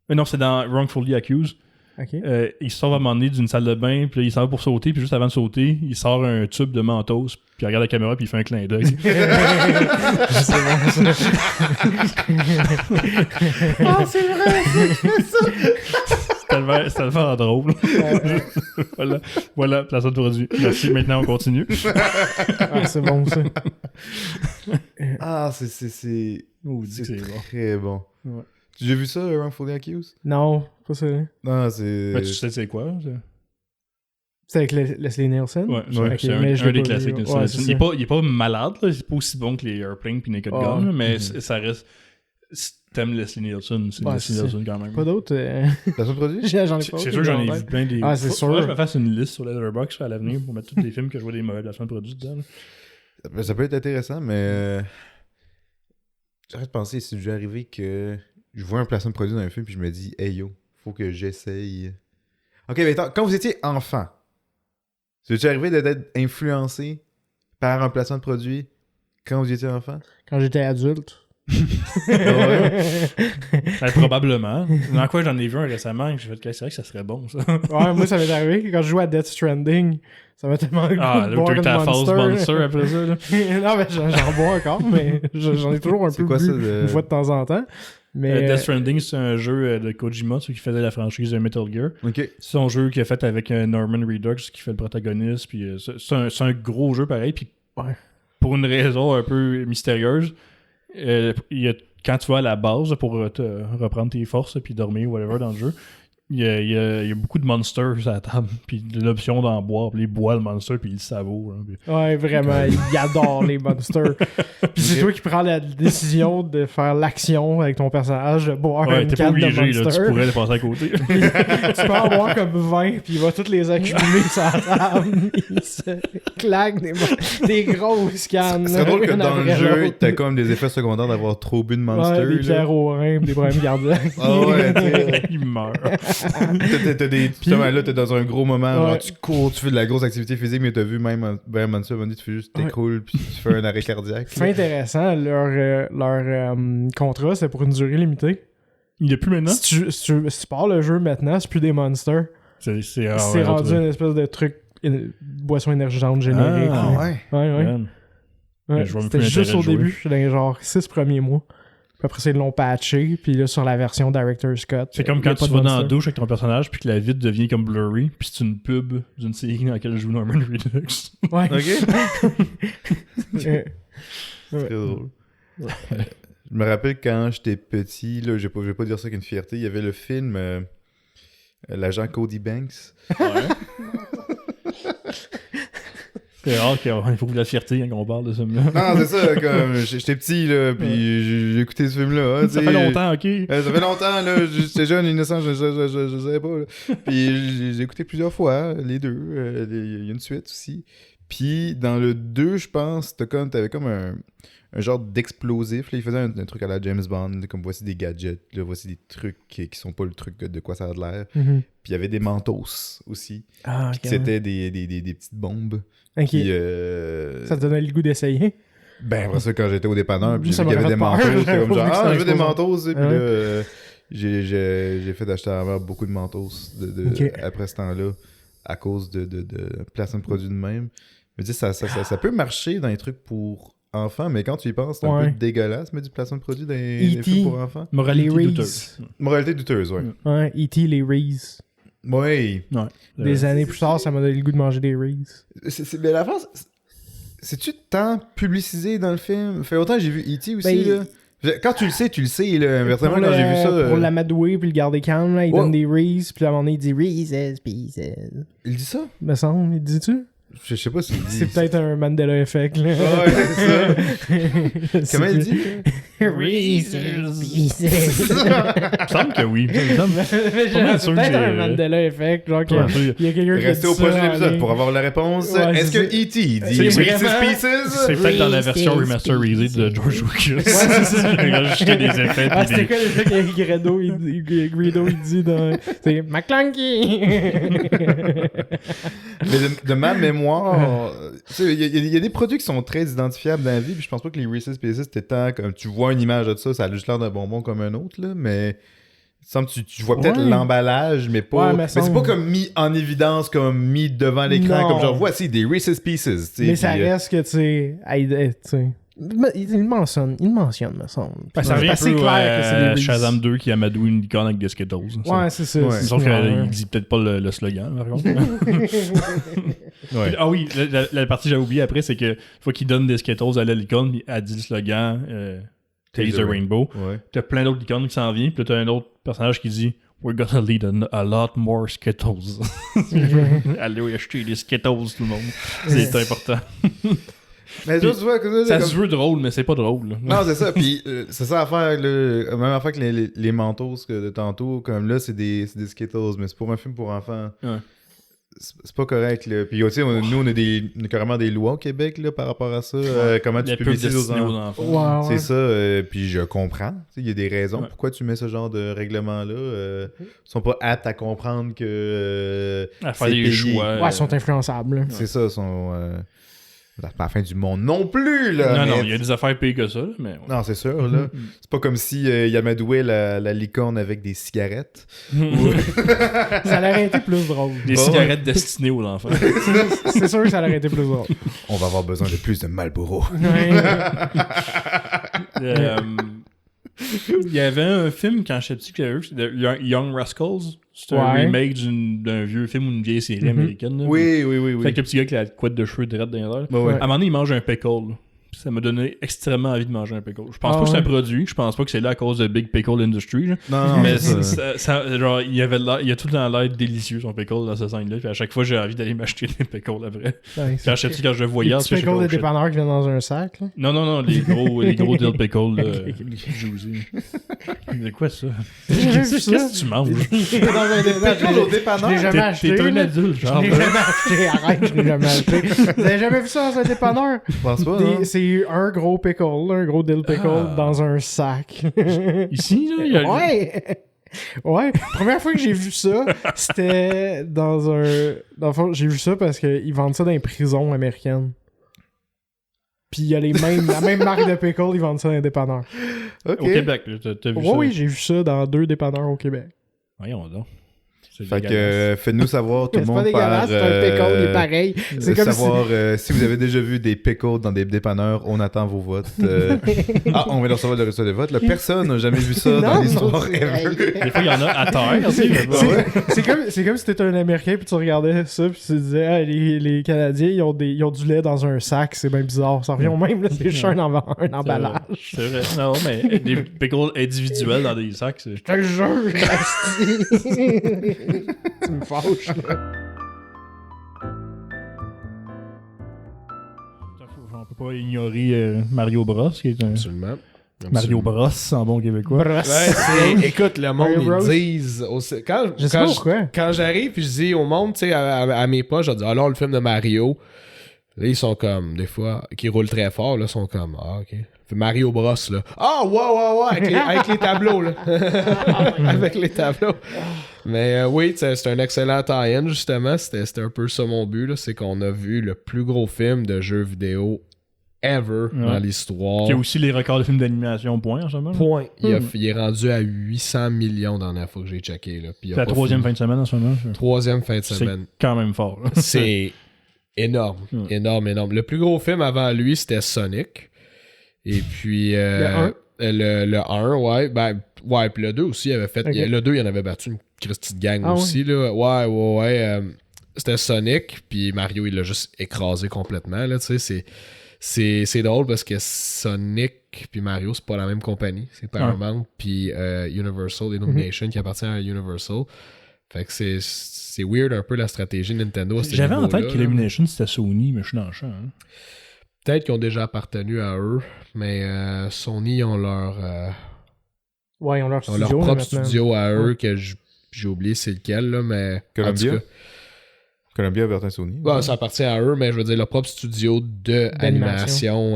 Non, c'est dans Wrongfully Accused. Ok. Il sort à un moment donné d'une salle de bain, puis là, il s'en va pour sauter, puis juste avant de sauter, il sort un tube de Mentos, puis il regarde la caméra, puis il fait un clin d'œil. C'est bon, ça. Ah, c'est vrai, C'est tellement drôle. Voilà, placement de produit. Merci, maintenant on continue. Ah, c'est bon, ça. Ah, c'est Oh, dis que c'est bon. très bon. Ouais. Tu as déjà vu ça, Wrongfully Accused? Non, pas ça. Non, c'est... Ouais, tu sais c'est quoi? C'est avec Leslie Nielsen? Ouais, Ouais. c'est Ok, mais je un l'ai des pas classiques. vu. de Ouais, ça. c'est Il ça. est pas malade, là. C'est pas aussi bon que les Airplane puis Naked Ah, Gun, là, mais mhm. ça reste... t'aimes Leslie Nielsen, c'est Ouais, Leslie c'est- Nielsen quand même. Pas d'autres. Placement de produit? J'en ai C'est pas. sûr que j'en ai vu plein des. Ah, c'est sûr. Faudrait que je me fasse une liste sur Letterboxd à l'avenir pour mettre tous les films que je vois des mauvais placements de produits dedans. là. Ça peut être intéressant, mais j'arrête de penser si déjà arrivé que je vois un placement de produit dans un film puis je me dis hey yo, faut que j'essaye. Ok, mais attends, quand vous étiez enfant, c'est déjà arrivé d'être influencé par un placement de produit quand vous étiez enfant? Quand j'étais adulte. Ben, probablement. Dans quoi j'en ai vu un récemment que j'ai fait que c'est vrai que ça serait bon ça. Ouais, moi, ça m'est arrivé quand je jouais à Death Stranding. Ça m'a tellement Ah, là où t'as eu ta phase Monster après ça. Là. Non, mais j'en bois encore, mais j'en ai toujours un C'est peu quoi bu ça une fois de temps en temps. Mais Death Stranding, c'est un jeu de Kojima, celui qui faisait la franchise de Metal Gear. Ok. C'est son jeu qu'il a fait avec Norman Reedus qui fait le protagoniste. Puis c'est un gros jeu pareil. Puis Ouais. pour une raison un peu mystérieuse, quand tu vas à la base pour te reprendre tes forces puis dormir whatever dans le jeu, il y a beaucoup de monsters à la table. Puis l'option d'en boire. Puis il boit le monster puis il le savoure. Hein, puis... ouais, vraiment, il adore les monsters. Puis c'est toi qui prends la décision de faire l'action avec ton personnage, de boire Ouais, une t'es pas canne de obligé, là, tu monster. pourrais le passer à côté. Tu peux en boire comme 20, puis il va toutes les accumuler sur la table. Il se claque des grosses cannes. C'est drôle que une dans le après jeu, l'autre. t'as comme des effets secondaires d'avoir trop bu de Monster. Ouais, des là. pierres au rein, des problèmes cardiaques. Ah ouais, t'sais. Il meurt. T'as des. Justement, là, t'es dans un gros moment, genre Ouais. tu cours, tu fais de la grosse activité physique, mais t'as vu même vers Monster, à un moment donné, tu fais juste t'écroules, puis tu fais un arrêt cardiaque. C'est intéressant, leur contrat, c'est pour une durée limitée. Il est plus maintenant. Si tu pars le jeu maintenant, c'est plus des monsters. C'est C'est rendu une espèce de truc, une boisson énergisante générique. Ah, là. ouais. Ouais. Man. Ouais, Je vois même c'était plus juste l'intérêt au de jouer. début, dans les genre 6 premiers mois. Puis après, ils l'ont patché. Puis là, sur la version Director's Cut. C'est comme il y a quand pas tu de vas dans la monster. douche avec ton personnage puis que la vitre devient comme blurry puis c'est une pub d'une série dans laquelle joue Norman Reedus. Ouais. Ok? Euh, C'est très drôle. Je me rappelle quand j'étais petit, là, je vais pas dire ça avec une fierté, il y avait le film l'agent Cody Banks. C'est rare qu'il faut de la fierté quand on parle de ce film-là. Non, c'est ça, comme j'étais petit, là, puis j'ai écouté ce film-là. hein, Ça tu sais. fait longtemps, ok? Ça fait longtemps, là, j'étais jeune, innocent, je savais pas. Là. Puis j'ai écouté plusieurs fois, les deux. Il y a une suite aussi. Puis dans le 2, je pense, t'avais comme un genre d'explosif. Là. Il faisait un truc à la James Bond, comme voici des gadgets, là, voici des trucs qui sont pas le truc de quoi ça a l'air. mhm. Puis il y avait des mentos aussi. Ah, ok. C'était des petites bombes. Ok. Puis, Ça te donnait le goût d'essayer. ben après ça, quand j'étais au dépanneur, puis j'ai Ça vu qu'il y avait m'aurait des fait peur, manteaux, j'étais comme j'aurais genre, pas vu que je veux des c'était manteaux aussi. Puis Ah là, j'ai fait acheter à ma mère beaucoup de manteaux Ok. après ce temps-là, à cause de placement de produits de même. Mais tu sais, ça peut marcher dans les trucs pour enfants, mais quand tu y penses, c'est un Ouais. peu dégueulasse, mettre du placement de produits dans les E.T. films pour enfants. Moralité Les douteuse. Moralité douteuse, ouais. Ouais, E.T. les Reese. Oui. Des années plus tard, ça m'a donné le goût de manger des Reese. Mais la France, c'est-tu tant publicisé dans le film? Fait longtemps que j'ai vu E.T. aussi, Ben, là. Quand tu le sais, là. Inversement, quand j'ai vu ça. Pour l'amadouer puis le garder calme, là, il Ouais. donne des Reese, puis à un moment donné, il dit Reese's Pieces. Il dit ça? Me semble, il dit-tu? Je sais pas s'il dit. C'est peut-être un Mandela Effect, là. Ouais, c'est ça. Comment il dit? Reese's Pieces. Il me semble que oui. Il me semble- C'est Pas mal sûr que peut-être j'ai- un Mandela Effect, genre Ouais, ça, qu'il y a quelqu'un qui a Restez dit au ça prochain en épisode ligne. pour avoir la réponse. Ouais, Est-ce c'est que E.T. dit C'est Reese's vraiment- Pieces? C'est peut-être dans la version Reese's remasterisée de George Lucas. Ouais, c'est ça. Il a rajouté des effets. Ah, puis c'était des... quoi déjà que Greedo il dit dans. C'est McClunky! Mais de ma mémoire, tu sais, il y a des produits qui sont très identifiables dans la vie, puis je pense pas que les Reese's Pieces c'était tant comme tu vois une image de ça, ça a juste l'air d'un bonbon comme un autre, là, mais il semble que tu vois peut-être Ouais. l'emballage, mais pas. Ouais, mais mais c'est semble- pas comme mis en évidence, comme mis devant l'écran, Non. comme genre voici des Reese's Pieces. tu sais, Mais ça puis, reste que, tu sais. Tu sais. Il le mentionne, me semble. Ben, ça C'est revient un assez peu clair que c'est des à Reese's. Shazam 2 qui amadoue une licorne avec des Skittles. Ouais, c'est ça. Ouais. c'est Sauf similaire. qu'il dit peut-être pas le slogan, par contre. Ouais. Ah oui, la partie que j'ai oubliée après, c'est que faut qu'il donne des Skittles à la licorne, puis elle dit le slogan Taste the Rainbow. Ouais. T'as plein d'autres licornes qui s'en viennent, puis là t'as un autre personnage qui dit We're gonna lead a lot more Skittles. Allez acheter des Skittles, tout le monde. C'est important. Mais tu vois, Ça se veut drôle, mais c'est pas drôle. Là. Non, c'est ça. Puis c'est ça l'affaire, là. Même affaire que les Mentos que de tantôt, comme là, c'est des Skittles, mais c'est pour un film pour enfants. Ouais. C'est pas correct, là. Puis aussi, nous, on a carrément des lois au Québec, là, par rapport à ça. Comment tu Les pubs publicises aux destinées aux enfants. enfants. Ouais, C'est ça. Puis je comprends. Il y a des raisons Ouais. pourquoi tu mets ce genre de règlement-là. Ils sont pas aptes à comprendre que. À faire c'est des payé. choix. Ouais, ils sont influençables. là. C'est ça, ils sont. C'est pas la fin du monde non plus, là. Non, mais- non, il y a des affaires pires que ça, mais... ouais. Non, c'est sûr, là. C'est pas comme si il amadouait la licorne avec des cigarettes. Ça aurait été plus drôle. Des cigarettes destinées aux enfants. C'est sûr que ça aurait été plus drôle. On va avoir besoin de plus de Marlboro. Ouais. Il y avait un film quand j'étais petit que j'avais vu, c'était Young Rascals. C'est un Ouais. remake d'un vieux film ou d'une vieille série américaine. Là. Oui. Fait que le petit gars qui a la couette de cheveux droite dans l'air. Bah ouais. À un moment donné, il mange un pickle. là. Puis ça m'a donné extrêmement envie de manger un pickle. Je pense Ah pas que c'est un ouais? produit. Je pense pas que c'est là à cause de Big Pickle Industry. là. Non, Mais c'est ça. genre, il a tout le temps l'air délicieux son pickle dans cette scène-là. Puis à chaque fois, j'ai envie d'aller m'acheter des pickles après. Ouais, Quand je quand je le voyais, les parce petits que je sais pickles pas, de shit. dépanneur qui viennent dans un sac. Là. Non, les gros dill pickles juicy. C'est quoi ça? Qu'est-ce que tu manges? Dans un Pickle au dépanneur? Je l'ai jamais acheté. T'es un là. adulte, Je genre. l'ai jamais acheté. Arrête, je l'ai jamais acheté. Vous avez jamais vu ça dans un dépanneur? Je pense pas, non? C'est un gros pickle, un gros dill pickle Ah. dans un sac. Ici, là, il y a... Ouais! Ouais, première fois que j'ai vu ça, c'était dans un... Dans le fond, j'ai vu ça parce qu'ils vendent ça dans les prisons américaines. Puis il y a la même marque de pickle, ils vendent ça dans les dépanneurs. Ok. Au Québec, là, t'as vu ça? Oui, j'ai vu ça dans 2 dépanneurs au Québec. Voyons donc. C'est Fait que dégueulasse. faites-nous savoir tout le C'est pas monde dégueulasse, c'est un pickle, il est pareil. C'est comme savoir si vous avez déjà vu des pickles dans des dépanneurs, on attend vos votes. On vient de recevoir le résultat des votes. Là, personne n'a jamais vu ça dans Non, l'histoire non, ever. Des fois, il y en a à terre. tu sais, mais bon. C'est comme si t'étais un Américain puis tu regardais ça puis tu te disais ah, les Canadiens ils ont du lait dans un sac, c'est bien bizarre. Ça revient au même, là, c'est juste un emballage. C'est vrai. Non, mais des pickles individuels dans des sacs, c'est... Je te le jure, asti. Tu me fâches, là. On peut pas ignorer Mario Bros, qui est un... Absolument. Mario Bros, en bon québécois. Ouais, écoute, le monde, Mario Bros. ils disent... Quand, Je sais quand pas pourquoi. quand j'arrive puis je dis au monde, tu sais, à mes poches, je dis alors le film de Mario. Là, ils sont comme, des fois, qui roulent très fort, là, sont comme, ah, ok. Fait Mario Bros, là. Ah, ouais, avec les tableaux, là. Avec les tableaux. Mais oui, c'est un excellent tie-in, justement. C'était un peu ça mon but, là. C'est qu'on a vu le plus gros film de jeux vidéo ever dans l'histoire. Il y a aussi les records de films d'animation, point, en ce moment. Point. Il est rendu à 800 millions dans la dernière fois que j'ai checké, là. Puis il a C'est la pas troisième fini. fin de semaine, en ce moment. Troisième fin de C'est semaine. quand même fort. là. C'est énorme. Énorme. Le plus gros film avant lui, c'était Sonic. Et puis... le 1, ouais. Ben, ouais, puis le 2 aussi, il avait fait... Okay. Le 2, il en avait battu une petite gang Ah aussi, là. Ouais. C'était Sonic, puis Mario, il l'a juste écrasé complètement, là, tu sais. C'est drôle parce que Sonic puis Mario, c'est pas la même compagnie. C'est Paramount puis Universal, Illumination qui appartient à Universal. Fait que c'est weird un peu la stratégie Nintendo à ce J'avais en niveau-là, tête qu'Illumination, c'était Sony, mais je suis dans le champ. Hein. Peut-être qu'ils ont déjà appartenu à eux, mais Sony ont leur Ouais, ils ont leur ont studio. leur là, propre maintenant. studio à eux Ouais. que j'ai oublié c'est lequel, là, mais... Columbia? en tout cas, Columbia appartient à Sony. ouais, ça appartient à eux, mais je veux dire, leur propre studio d'animation.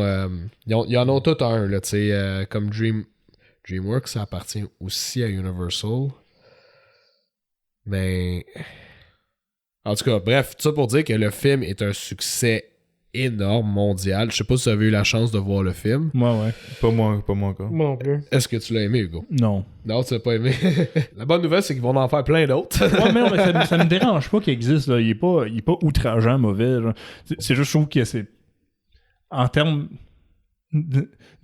Ils en ont tout un, là, tu sais, comme DreamWorks, ça appartient aussi à Universal. Mais... En tout cas, bref, tout ça pour dire que le film est un succès énorme, mondial. Je sais pas si vous avez eu la chance de voir le film. Moi, ouais. Pas moi encore. Moi non plus. Est-ce que tu l'as aimé, Hugo? Non. Non, tu l'as pas aimé. La bonne nouvelle, c'est qu'ils vont en faire plein d'autres. Ouais, mais non, mais ça me dérange pas qu'il existe. Là. Il est pas outrageant, mauvais. Genre. C'est juste, je trouve que c'est... En termes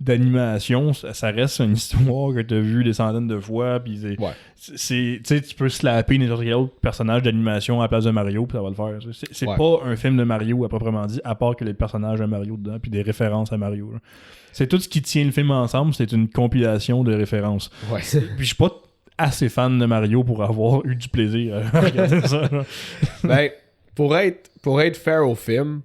d'animation, ça reste une histoire que t'as vue des centaines de fois. Puis Ouais. tu sais, tu peux slapper n'importe quel autre personnage d'animation à la place de Mario, puis ça va le faire. C'est Ouais. pas un film de Mario à proprement dit, à part que les personnages de Mario dedans, puis des références à Mario. Là. C'est tout ce qui tient le film ensemble, c'est une compilation de références. Ouais. Puis je suis pas assez fan de Mario pour avoir eu du plaisir à regarder ça. Là. Ben, pour être fair au film,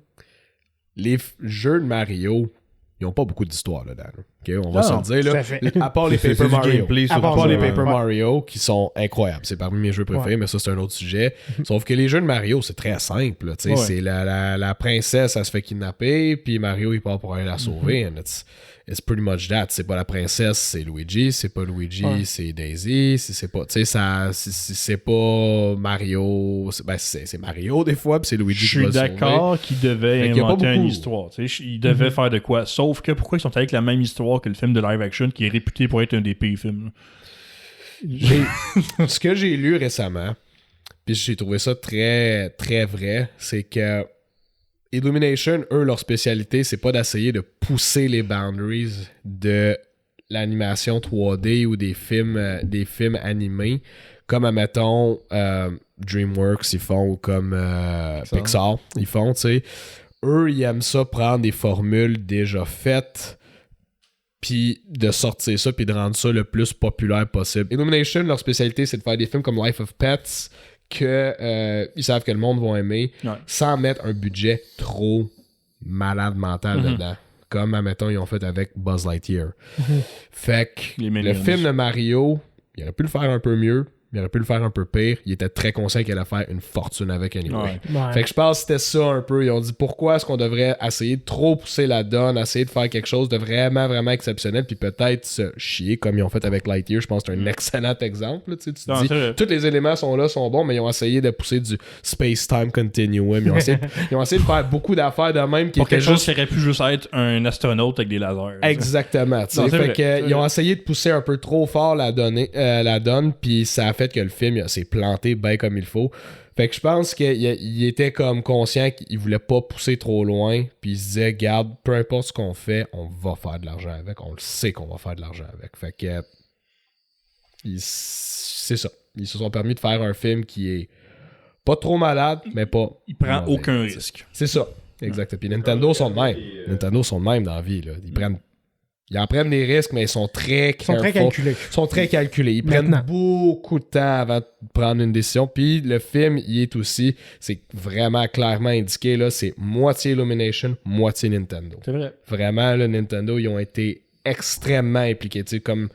les jeux de Mario, ils ont pas beaucoup d'histoire là-dedans. Okay? On va se le dire, tout là. à fait. À part les C'est Paper du Mario. gameplay, À part surtout. les Paper Ouais. Mario qui sont incroyables. C'est parmi mes jeux préférés, mais ça, c'est un autre sujet. Sauf que les jeux de Mario, c'est très simple. Là, tu sais, Ouais. c'est la princesse, elle se fait kidnapper, puis Mario, il part pour aller la sauver. And it's pretty much that. C'est pas la princesse, c'est Luigi. C'est pas Luigi, c'est Daisy. C'est pas, tu sais, c'est pas Mario. C'est Mario des fois, puis c'est Luigi Je qui va suis le sauver. d'accord qu'ils devaient Fait qu'il y a pas inventer une beaucoup. histoire. Tu sais, ils devaient faire de quoi. Sauf que pourquoi ils sont avec la même histoire que le film de live action qui est réputé pour être un des pires films. Ce que j'ai lu récemment, puis j'ai trouvé ça très, très vrai, c'est que Illumination, eux, leur spécialité, c'est pas d'essayer de pousser les boundaries de l'animation 3D ou des films animés, comme, admettons, DreamWorks, ils font, ou comme Pixar, ils font, tu sais. Eux, ils aiment ça prendre des formules déjà faites, puis de sortir ça, puis de rendre ça le plus populaire possible. Illumination, leur spécialité, c'est de faire des films comme Life of Pets, que ils savent que le monde va aimer, sans mettre un budget trop malade mental dedans. Comme, admettons, ils ont fait avec Buzz Lightyear. Fait que Les le Minions. film de Mario, il aurait pu le faire un peu mieux, il aurait pu le faire un peu pire. Il était très conscient qu'il allait faire une fortune avec anyway. Ouais. Ouais. Fait que je pense que c'était ça un peu. Ils ont dit pourquoi est-ce qu'on devrait essayer de trop pousser la donne, essayer de faire quelque chose de vraiment, vraiment exceptionnel, puis peut-être se chier comme ils ont fait avec Lightyear. Je pense que c'est un excellent exemple. Là, tu sais, tu te Non, dis, c'est vrai. tous les éléments sont là, sont bons, mais ils ont essayé de pousser du space-time continuum. Ils ont essayé de faire beaucoup d'affaires de même qui Pour étaient quelque chose juste... qui aurait pu juste être un astronaute avec des lasers. Exactement. tu sais. Non, c'est Fait vrai, que, c'est ils ont vrai. essayé de pousser un peu trop fort la donne, puis ça a fait que le film s'est planté bien comme il faut. Fait que je pense qu'il était comme conscient qu'il voulait pas pousser trop loin, puis il se disait, garde, peu importe ce qu'on fait, on va faire de l'argent avec, on le sait qu'on va faire de l'argent avec. Fait que c'est ça. Ils se sont permis de faire un film qui est pas trop malade, mais pas Il prend mauvais. aucun risque. C'est ça. Exact. Puis Nintendo sont de même. Nintendo sont de même dans la vie. Là. Ils en prennent des risques, mais ils sont très Ils sont très careful. calculés. Ils sont très calculés. Ils prennent Maintenant. beaucoup de temps avant de prendre une décision. Puis le film, il est aussi, c'est vraiment clairement indiqué, là, c'est moitié Illumination, moitié Nintendo. C'est vrai. Vraiment, là, Nintendo, ils ont été extrêmement impliqués. Tu sais, comme...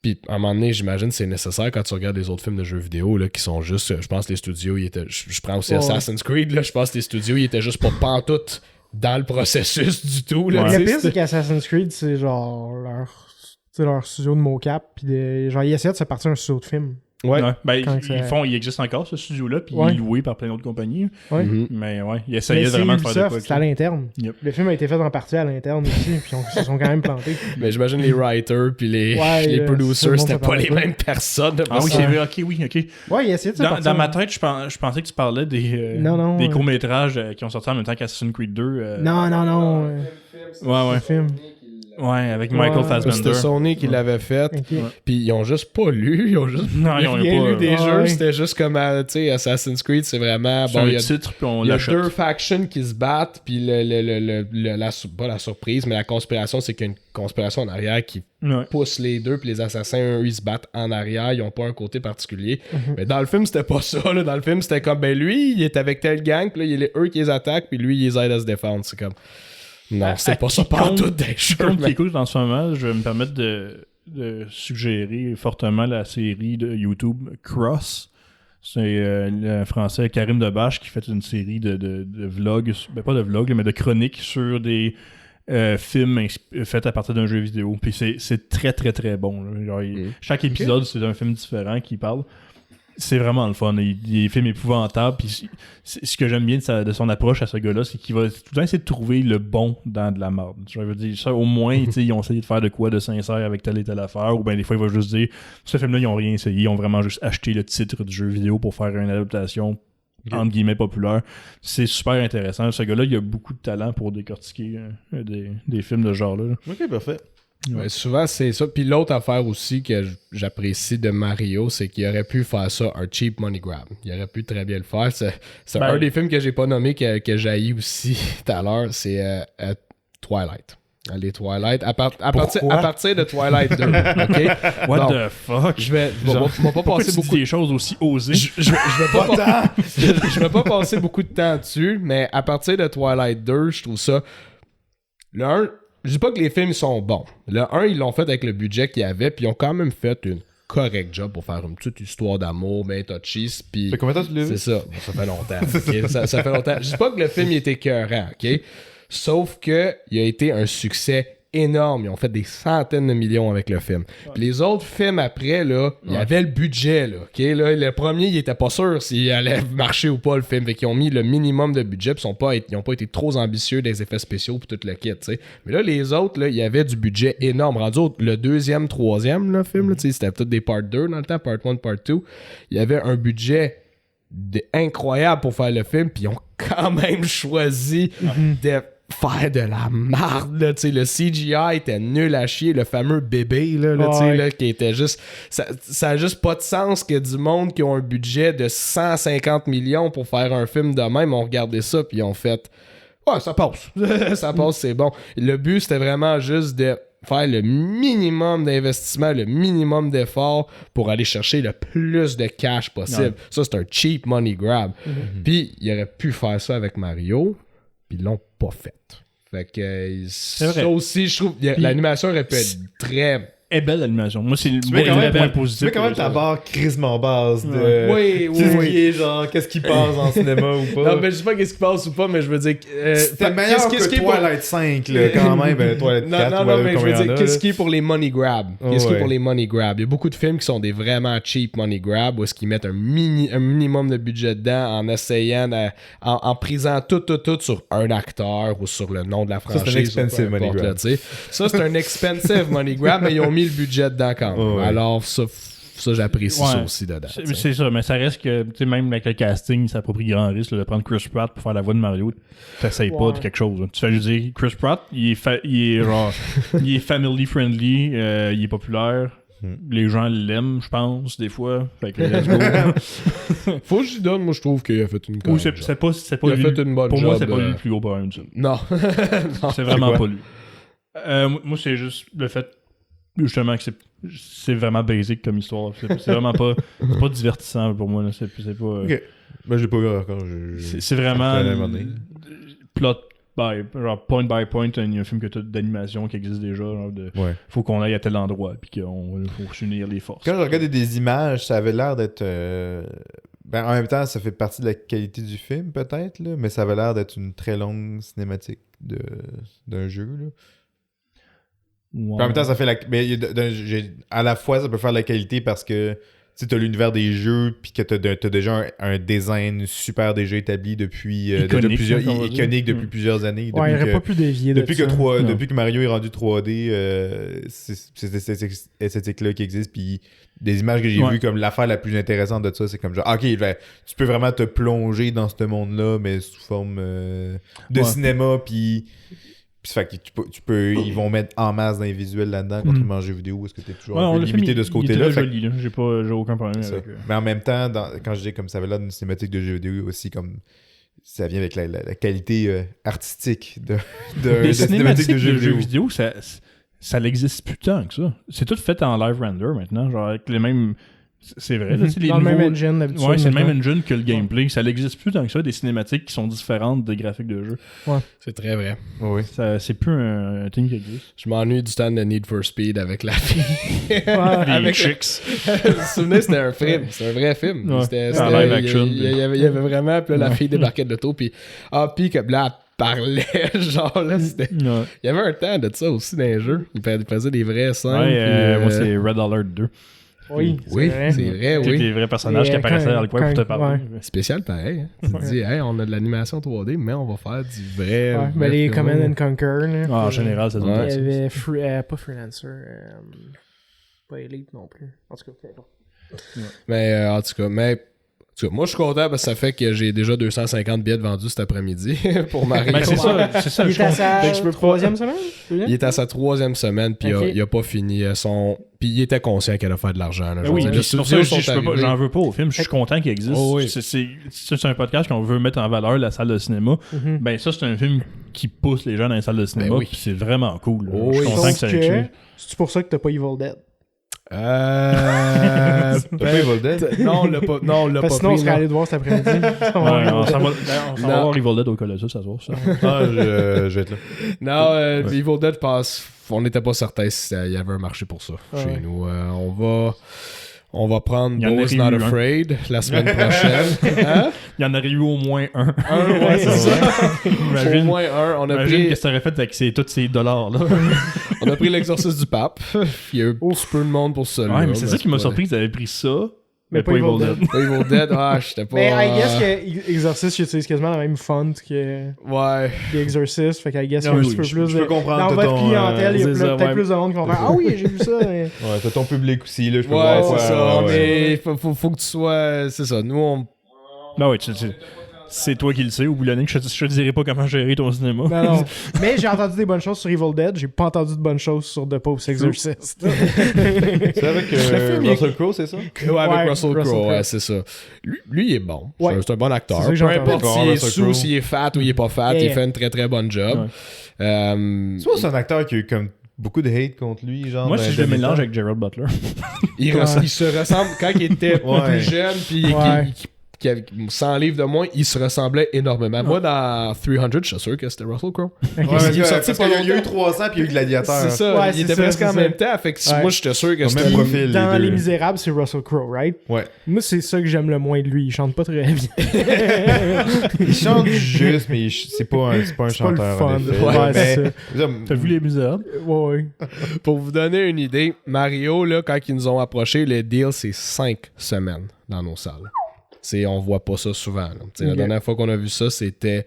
Puis à un moment donné, j'imagine que c'est nécessaire quand tu regardes les autres films de jeux vidéo là, qui sont juste... Je pense que les studios, ils étaient... Je prends aussi Ouais. Assassin's Creed, là, je pense que les studios, ils étaient juste pas pantoute dans le processus du tout. Là, Ouais. tu sais, Le pire, c'était- c'est qu'Assassin's Creed, c'est genre leur studio de mocap, puis genre, ils essaient de se partir un studio de film. Ouais. Ouais. Ben, Quand il existe encore ce studio-là, puis Ouais. il est loué par plein d'autres compagnies. Ouais. Mhm. Mais ouais, il Mais essayait c'est vraiment de faire de Ubisoft, quoi. c'est à l'interne. Yep. Le film a été fait en partie à l'interne aussi, puis ils se sont quand même plantés. Mais j'imagine les writers puis les Ouais, tout le producers, monde c'était se pas parlait les pas. mêmes personnes. Ah oui, ça. c'est vrai, ok, oui, ok. Ouais, il a essayé de se partir. Dans ma tête, je pensais que tu parlais des Non, courts-métrages qui ont sorti en même temps qu'Assassin's Creed 2. Non. Ouais. Le film. Ouais, avec Michael Ouais. Fassbender. C'était Sony qui l'avait fait. Ok. Puis ils ont juste pas lu. Ils ont juste Non, ils ont rien pas, lu des ouais. jeux. C'était juste comme, tu sais, Assassin's Creed, c'est vraiment... C'est Bon, un il y a titre, puis on il y a l'achète. deux factions qui se battent, puis pas la surprise, mais la conspiration, c'est qu'il y a une conspiration en arrière qui Ouais. pousse les deux, puis les assassins, eux, ils se battent en arrière, ils ont pas un côté particulier. Mais dans le film, c'était pas ça, là. Dans le film, c'était comme, ben lui, il est avec telle gang, puis là, il est eux qui les attaquent, puis lui, il les aide à se défendre. C'est comme... Non, c'est pas ça partout des jeux. Quiconque qui mais- écoute en ce moment, je vais me permettre de suggérer fortement la série de YouTube Cross. C'est le français Karim Debache qui fait une série de vlogs, ben pas de vlogs, mais de chroniques sur des films faits à partir d'un jeu vidéo. Puis c'est très très très bon. Là. Genre, chaque épisode, c'est un film différent qui parle. C'est vraiment le fun. Il y a des films épouvantables. Puis ce que j'aime bien de son approche à ce gars-là, c'est qu'il va tout le temps essayer de trouver le bon dans de la merde. Je veux dire, ça, au moins, tu sais, ils ont essayé de faire de quoi de sincère avec telle et telle affaire. Ou bien des fois, il va juste dire ce film-là, ils ont rien essayé. Ils ont vraiment juste acheté le titre du jeu vidéo pour faire une adaptation entre guillemets populaire. C'est super intéressant. Ce gars-là, il a beaucoup de talent pour décortiquer des films de ce genre-là. Ok, parfait. Ouais, souvent, c'est ça. Puis l'autre affaire aussi que j'apprécie de Mario, c'est qu'il aurait pu faire ça, un cheap money grab. Il aurait pu très bien le faire. C'est Ben, un des films que j'ai pas nommé que j'haïs aussi tout à l'heure, c'est Twilight. Les Twilight. À partir de Twilight 2. OK? What Bon, the fuck? Je vais pas Pourquoi passer tu beaucoup dis des choses aussi osées? je vais pas passer beaucoup de temps dessus, mais à partir de Twilight 2, je trouve ça. Le 1, je dis pas que les films sont bons. Le 1, ils l'ont fait avec le budget qu'il y avait, puis ils ont quand même fait une correct job pour faire une petite histoire d'amour, ben touchy. Puis Ça fait combien de temps que tu l'as vu? c'est ça. Bon, ça fait longtemps. Ok? Ça fait longtemps. Je dis pas que le film il était écœurant, OK? Sauf que il a été un succès énorme. Ils ont fait des centaines de millions avec le film. Puis les autres films après, là, il y avait le budget, là. OK? Là, le premier, il était pas sûr s'il allait marcher ou pas, le film. Fait qu'ils ont mis le minimum de budget, puis ils ont pas été trop ambitieux des effets spéciaux puis tout le kit, tu sais. Mais là, les autres, là, il y avait du budget énorme. Rendu le deuxième, troisième, là, film, là, tu sais, c'était peut-être des part 2 dans le temps, part 1, part 2. Il y avait un budget incroyable pour faire le film, puis ils ont quand même choisi de faire de la marde, là, tu sais, le CGI était nul à chier, le fameux bébé, là, tu sais, là, qui était juste, ça a juste pas de sens que du monde qui ont un budget de 150 millions pour faire un film de même, ont regardé ça, puis ils ont fait, ouais, ça passe, ça passe, c'est bon. Le but, c'était vraiment juste de faire le minimum d'investissement, le minimum d'effort pour aller chercher le plus de cash possible. Ouais. Ça, c'est un cheap money grab. Puis, il aurait pu faire ça avec Mario, puis ils l'ont pas fait. Fait que ça aussi, je trouve, l'animation aurait pu être très... est belle l'animation. Moi, c'est le point positif. Tu mets quand même ta barre crissement basse de... Oui. Genre, qu'est-ce qui passe en cinéma ou pas. Non, mais je sais pas qu'est-ce qui passe ou pas, mais je veux dire... c'était meilleur que Twilight 5, là, quand même. Twilight 4, non, mais je veux dire, qu'est-ce qui est pour les money grab? Qu'est-ce qui est pour les money grab? Il y a beaucoup de films qui sont des vraiment cheap money grab, où est-ce qu'ils mettent un minimum de budget dedans en essayant, en prisant tout sur un acteur ou sur le nom de la franchise. Ça, c'est un expensive money grab. Ça, c'est un expensive money grab, mais ils ont mis le budget dedans quand même. Alors, ça j'apprécie ça aussi dedans. C'est ça, mais ça reste que, tu sais, même avec le casting, ça pris grand risque là, de prendre Chris Pratt pour faire la voix de Mario. T'essayes pas de quelque chose. Là. Tu fais juste dire, Chris Pratt, il est family friendly, il est populaire. Les gens l'aiment, je pense, des fois. Fait que let's go. Faut que j'y donne, moi je trouve qu'il a fait une bonne job. C'est pas il a fait une bonne pour job. moi, c'est pas lui le plus gros Brian. Non. C'est vraiment pas lui. Moi, c'est juste le fait, justement, que c'est vraiment basic comme histoire. C'est vraiment pas divertissant pour moi. Là. C'est pas... Ok. Ben, je l'ai pas vu encore. C'est vraiment plot genre point by point. Il y a un film d'animation qui existe déjà. Faut qu'on aille à tel endroit puis qu'il faut s'unir les forces. Quand je regardais des images, ça avait l'air d'être... Ben, en même temps, ça fait partie de la qualité du film, peut-être, là, mais ça avait l'air d'être une très longue cinématique d'un jeu. Là. Ouais. En même temps, ça fait à la fois, ça peut faire la qualité parce que tu as l'univers des jeux puis que t'as déjà un design super déjà établi depuis iconique depuis plusieurs années. Ouais, il n'aurait pas pu dévier depuis que Mario est rendu 3D, c'est cette esthétique-là qui existe. Puis des images que j'ai vues comme l'affaire la plus intéressante de ça, c'est comme genre, ok, tu peux vraiment te plonger dans ce monde-là, mais sous forme de cinéma. Puis fait que tu peux, ils vont mettre en masse dans les visuels là-dedans, contrairement aux jeux vidéo, est-ce que t'es toujours un peu limité de ce côté-là. C'est joli, là. J'ai aucun problème avec. Mais en même temps, quand je dis comme ça avait l'air d'une cinématique de jeux vidéo aussi, comme ça vient avec la qualité artistique de cinématique de jeux vidéo. Ça n'existe plus tant que ça. C'est tout fait en live render maintenant, genre avec les mêmes... C'est vrai. Là, dans le même engine d'habitude. Ouais, c'est le même engine que le gameplay. Ça n'existe plus tant que ça, des cinématiques qui sont différentes des graphiques de jeu. Ouais. C'est très vrai. Oui. C'est plus un thing qui existe. Je m'ennuie du temps de Need for Speed avec la fille. Avec chicks. Vous vous souvenez, c'était un film. C'était un vrai film. Ouais. C'était live action. Il y avait vraiment, puis là, la fille débarquait de l'auto, puis que là, elle parlait, genre là, c'était... Il y avait un temps de ça aussi dans les jeux. Il faisait des vrais sons. Ouais, moi, c'est Red Alert 2. Oui, c'est vrai, oui. Les vrais personnages qui apparaissaient dans le coin pour te parler. Ouais. Spécial pareil. Hein? Tu te dis, hey, on a de l'animation 3D, mais on va faire du vrai. Ouais, mais les Command and Conquer. Là, en général, c'est ça. Il y avait pas Freelancer, pas Elite non plus. En tout cas, mais en tout cas, moi je suis content parce que ça fait que j'ai déjà 250 billets vendus cet après-midi pour Mario. Ben, c'est ça. Il est à sa 3e semaine? Il est à sa 3e semaine, puis il a pas fini son... Puis il était conscient qu'elle a fait de l'argent. Là, oui, c'est pour ça que j'en veux pas au film. Je suis content qu'il existe. Oh, oui. C'est un podcast qu'on veut mettre en valeur, la salle de cinéma. Ben ça, c'est un film qui pousse les gens dans les salles de cinéma, oui. puis c'est vraiment cool. Oh, Je suis oui. content que ça ait écrit. C'est pour ça que t'as pas Evil Dead. T'as pas Evil Dead? Non, on l'a pas. Non, on l'a Parce pas que sinon, on pris. serait non. allé te voir cet après-midi. Ouais, on s'en va Non. voir Evil Dead au Colossus, ça se voit, ça. Ah, je vais être là. Non, Evil Dead passe. On n'était pas certain s'il y avait un marché pour ça chez Ouais. nous. On va prendre Il y en Those aurait Not eu un. Afraid la semaine prochaine. Hein? Il y en aurait eu au moins un. Ouais, c'est ça. Au Imagine, moins un. On a imagine pris, qu'est-ce que t'aurais fait avec tous ces dollars-là. on a pris l'exorcisme du pape. Il y a eu un petit peu de monde pour ça. Ouais, mais c'est ça qui m'a surpris qu'ils avaient pris ça, mais pas Evil Dead. Evil Dead, j'étais pas. Mais I guess que Exorcist utilise quasiment la même font que Ouais. The Exorcist. Fait qu'I guess qu'il y a Non, un oui, petit peu je plus peux de. comprendre, Dans t'as votre ton, clientèle, il y a c'est ça, peut-être ouais. plus de monde qui vont faire Ah oui, j'ai vu ça. mais- Ouais, t'as ton public aussi, là, je peux Ouais, voir. c'est ça. ouais. Mais faut que tu sois. C'est ça. Nous, on. Ben ouais, c'est toi qui le sais, au bout de l'année, je te dirai pas comment gérer ton cinéma. Non, non. Mais j'ai entendu des bonnes choses sur Evil Dead. J'ai pas entendu de bonnes choses sur The Post Exorcist. C'est avec film, Russell Crowe, c'est ça? Ouais, avec Ouais, Russell Russell Crowe, Crowe. ouais, c'est ça. Lui, il est bon. Ouais. C'est un bon acteur. C'est ça que Peu j'ai importe entendu. s'il est Russell sous, Crowe. s'il est fat ou il est pas fat, Yeah. il fait un très très bon job. Tu vois, c'est un acteur qui a eu comme beaucoup de hate contre lui, genre. Moi, dans si les je le derniers mélange temps. avec Gerald Butler. Il se ressemble quand il était Ouais. plus jeune puis Ouais. qui avait 100 livres de moins, il se ressemblait énormément. Moi, dans 300, je suis sûr que c'était Russell Crowe. Ouais, parce Il est sorti parce pas qu'il y a eu longtemps. 300 puis il y a eu Gladiateur. C'est ça, Ouais, il c'est était ça, presque c'est en ça. même temps. Fait que Ouais. moi, j'étais sûr que Au c'était même lui. profil. Dans les Les deux. Misérables, c'est Russell Crowe, right? Ouais. Moi, c'est ça que j'aime le moins de lui. Il chante pas très bien. Il chante juste, mais c'est pas un C'est pas le chanteur. fun. en effet. Ouais, Mais- c'est ça. T'as vu Les Misérables? Ouais. Pour vous donner une idée, Mario, là, quand ils nous ont approché, le deal, c'est 5 semaines dans nos salles. On voit pas ça souvent. Là. La Ok. dernière fois qu'on a vu ça, c'était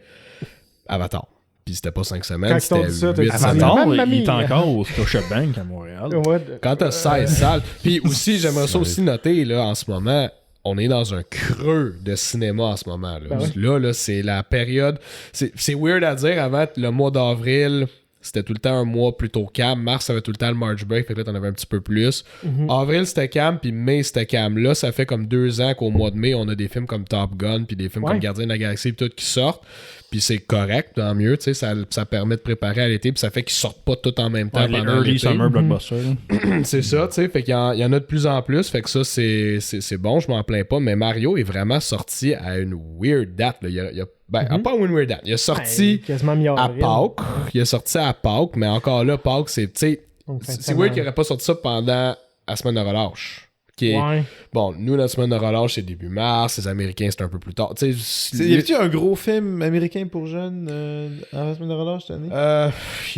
Avatar. Puis c'était pas 5 semaines, Quand ils t'ont c'était dit ça, t'as 8 dit, semaines. Avatar? Attends, Mamie. il est encore au Scotiabank à Montréal. Ouais. Quand t'as 16 salles. Puis aussi, j'aimerais ça aussi noter, là, en ce moment, on est dans un creux de cinéma en ce moment. Là, là c'est la période... C'est weird à dire, avant, le mois d'avril... C'était tout le temps un mois plutôt calme. Mars, ça avait tout le temps le March Break, fait que là, t'en avais un petit peu plus. Avril, c'était calme, puis mai, c'était calme. Là, ça fait comme 2 ans qu'au mois de mai, on a des films comme Top Gun, puis des films comme Gardien de la Galaxie, puis tout qui sortent. Puis c'est correct, tant mieux, tu sais, ça permet de préparer à l'été, puis ça fait qu'ils sortent pas tout en même temps Ouais, les pendant early l'été. summer blockbusters. là. C'est ça, tu sais, fait qu'il y en a de plus en plus, fait que ça, c'est bon, je m'en plains pas, mais Mario est vraiment sorti à une weird date, là. Il a pas une weird date, il a sorti Quasiment mi-avril. à Pâques, il a sorti à Pâques, mais encore là, Pâques, c'est, tu sais, Donc, fin de c'est weird semaine. qu'il aurait pas sorti ça pendant la semaine de relâche. Qui est, Ouais. bon, nous, notre semaine de relâche, c'est début mars, les Américains, c'est un peu plus tard, tu sais. Y a-t-il un gros film américain pour jeunes en la semaine de relâche cette année?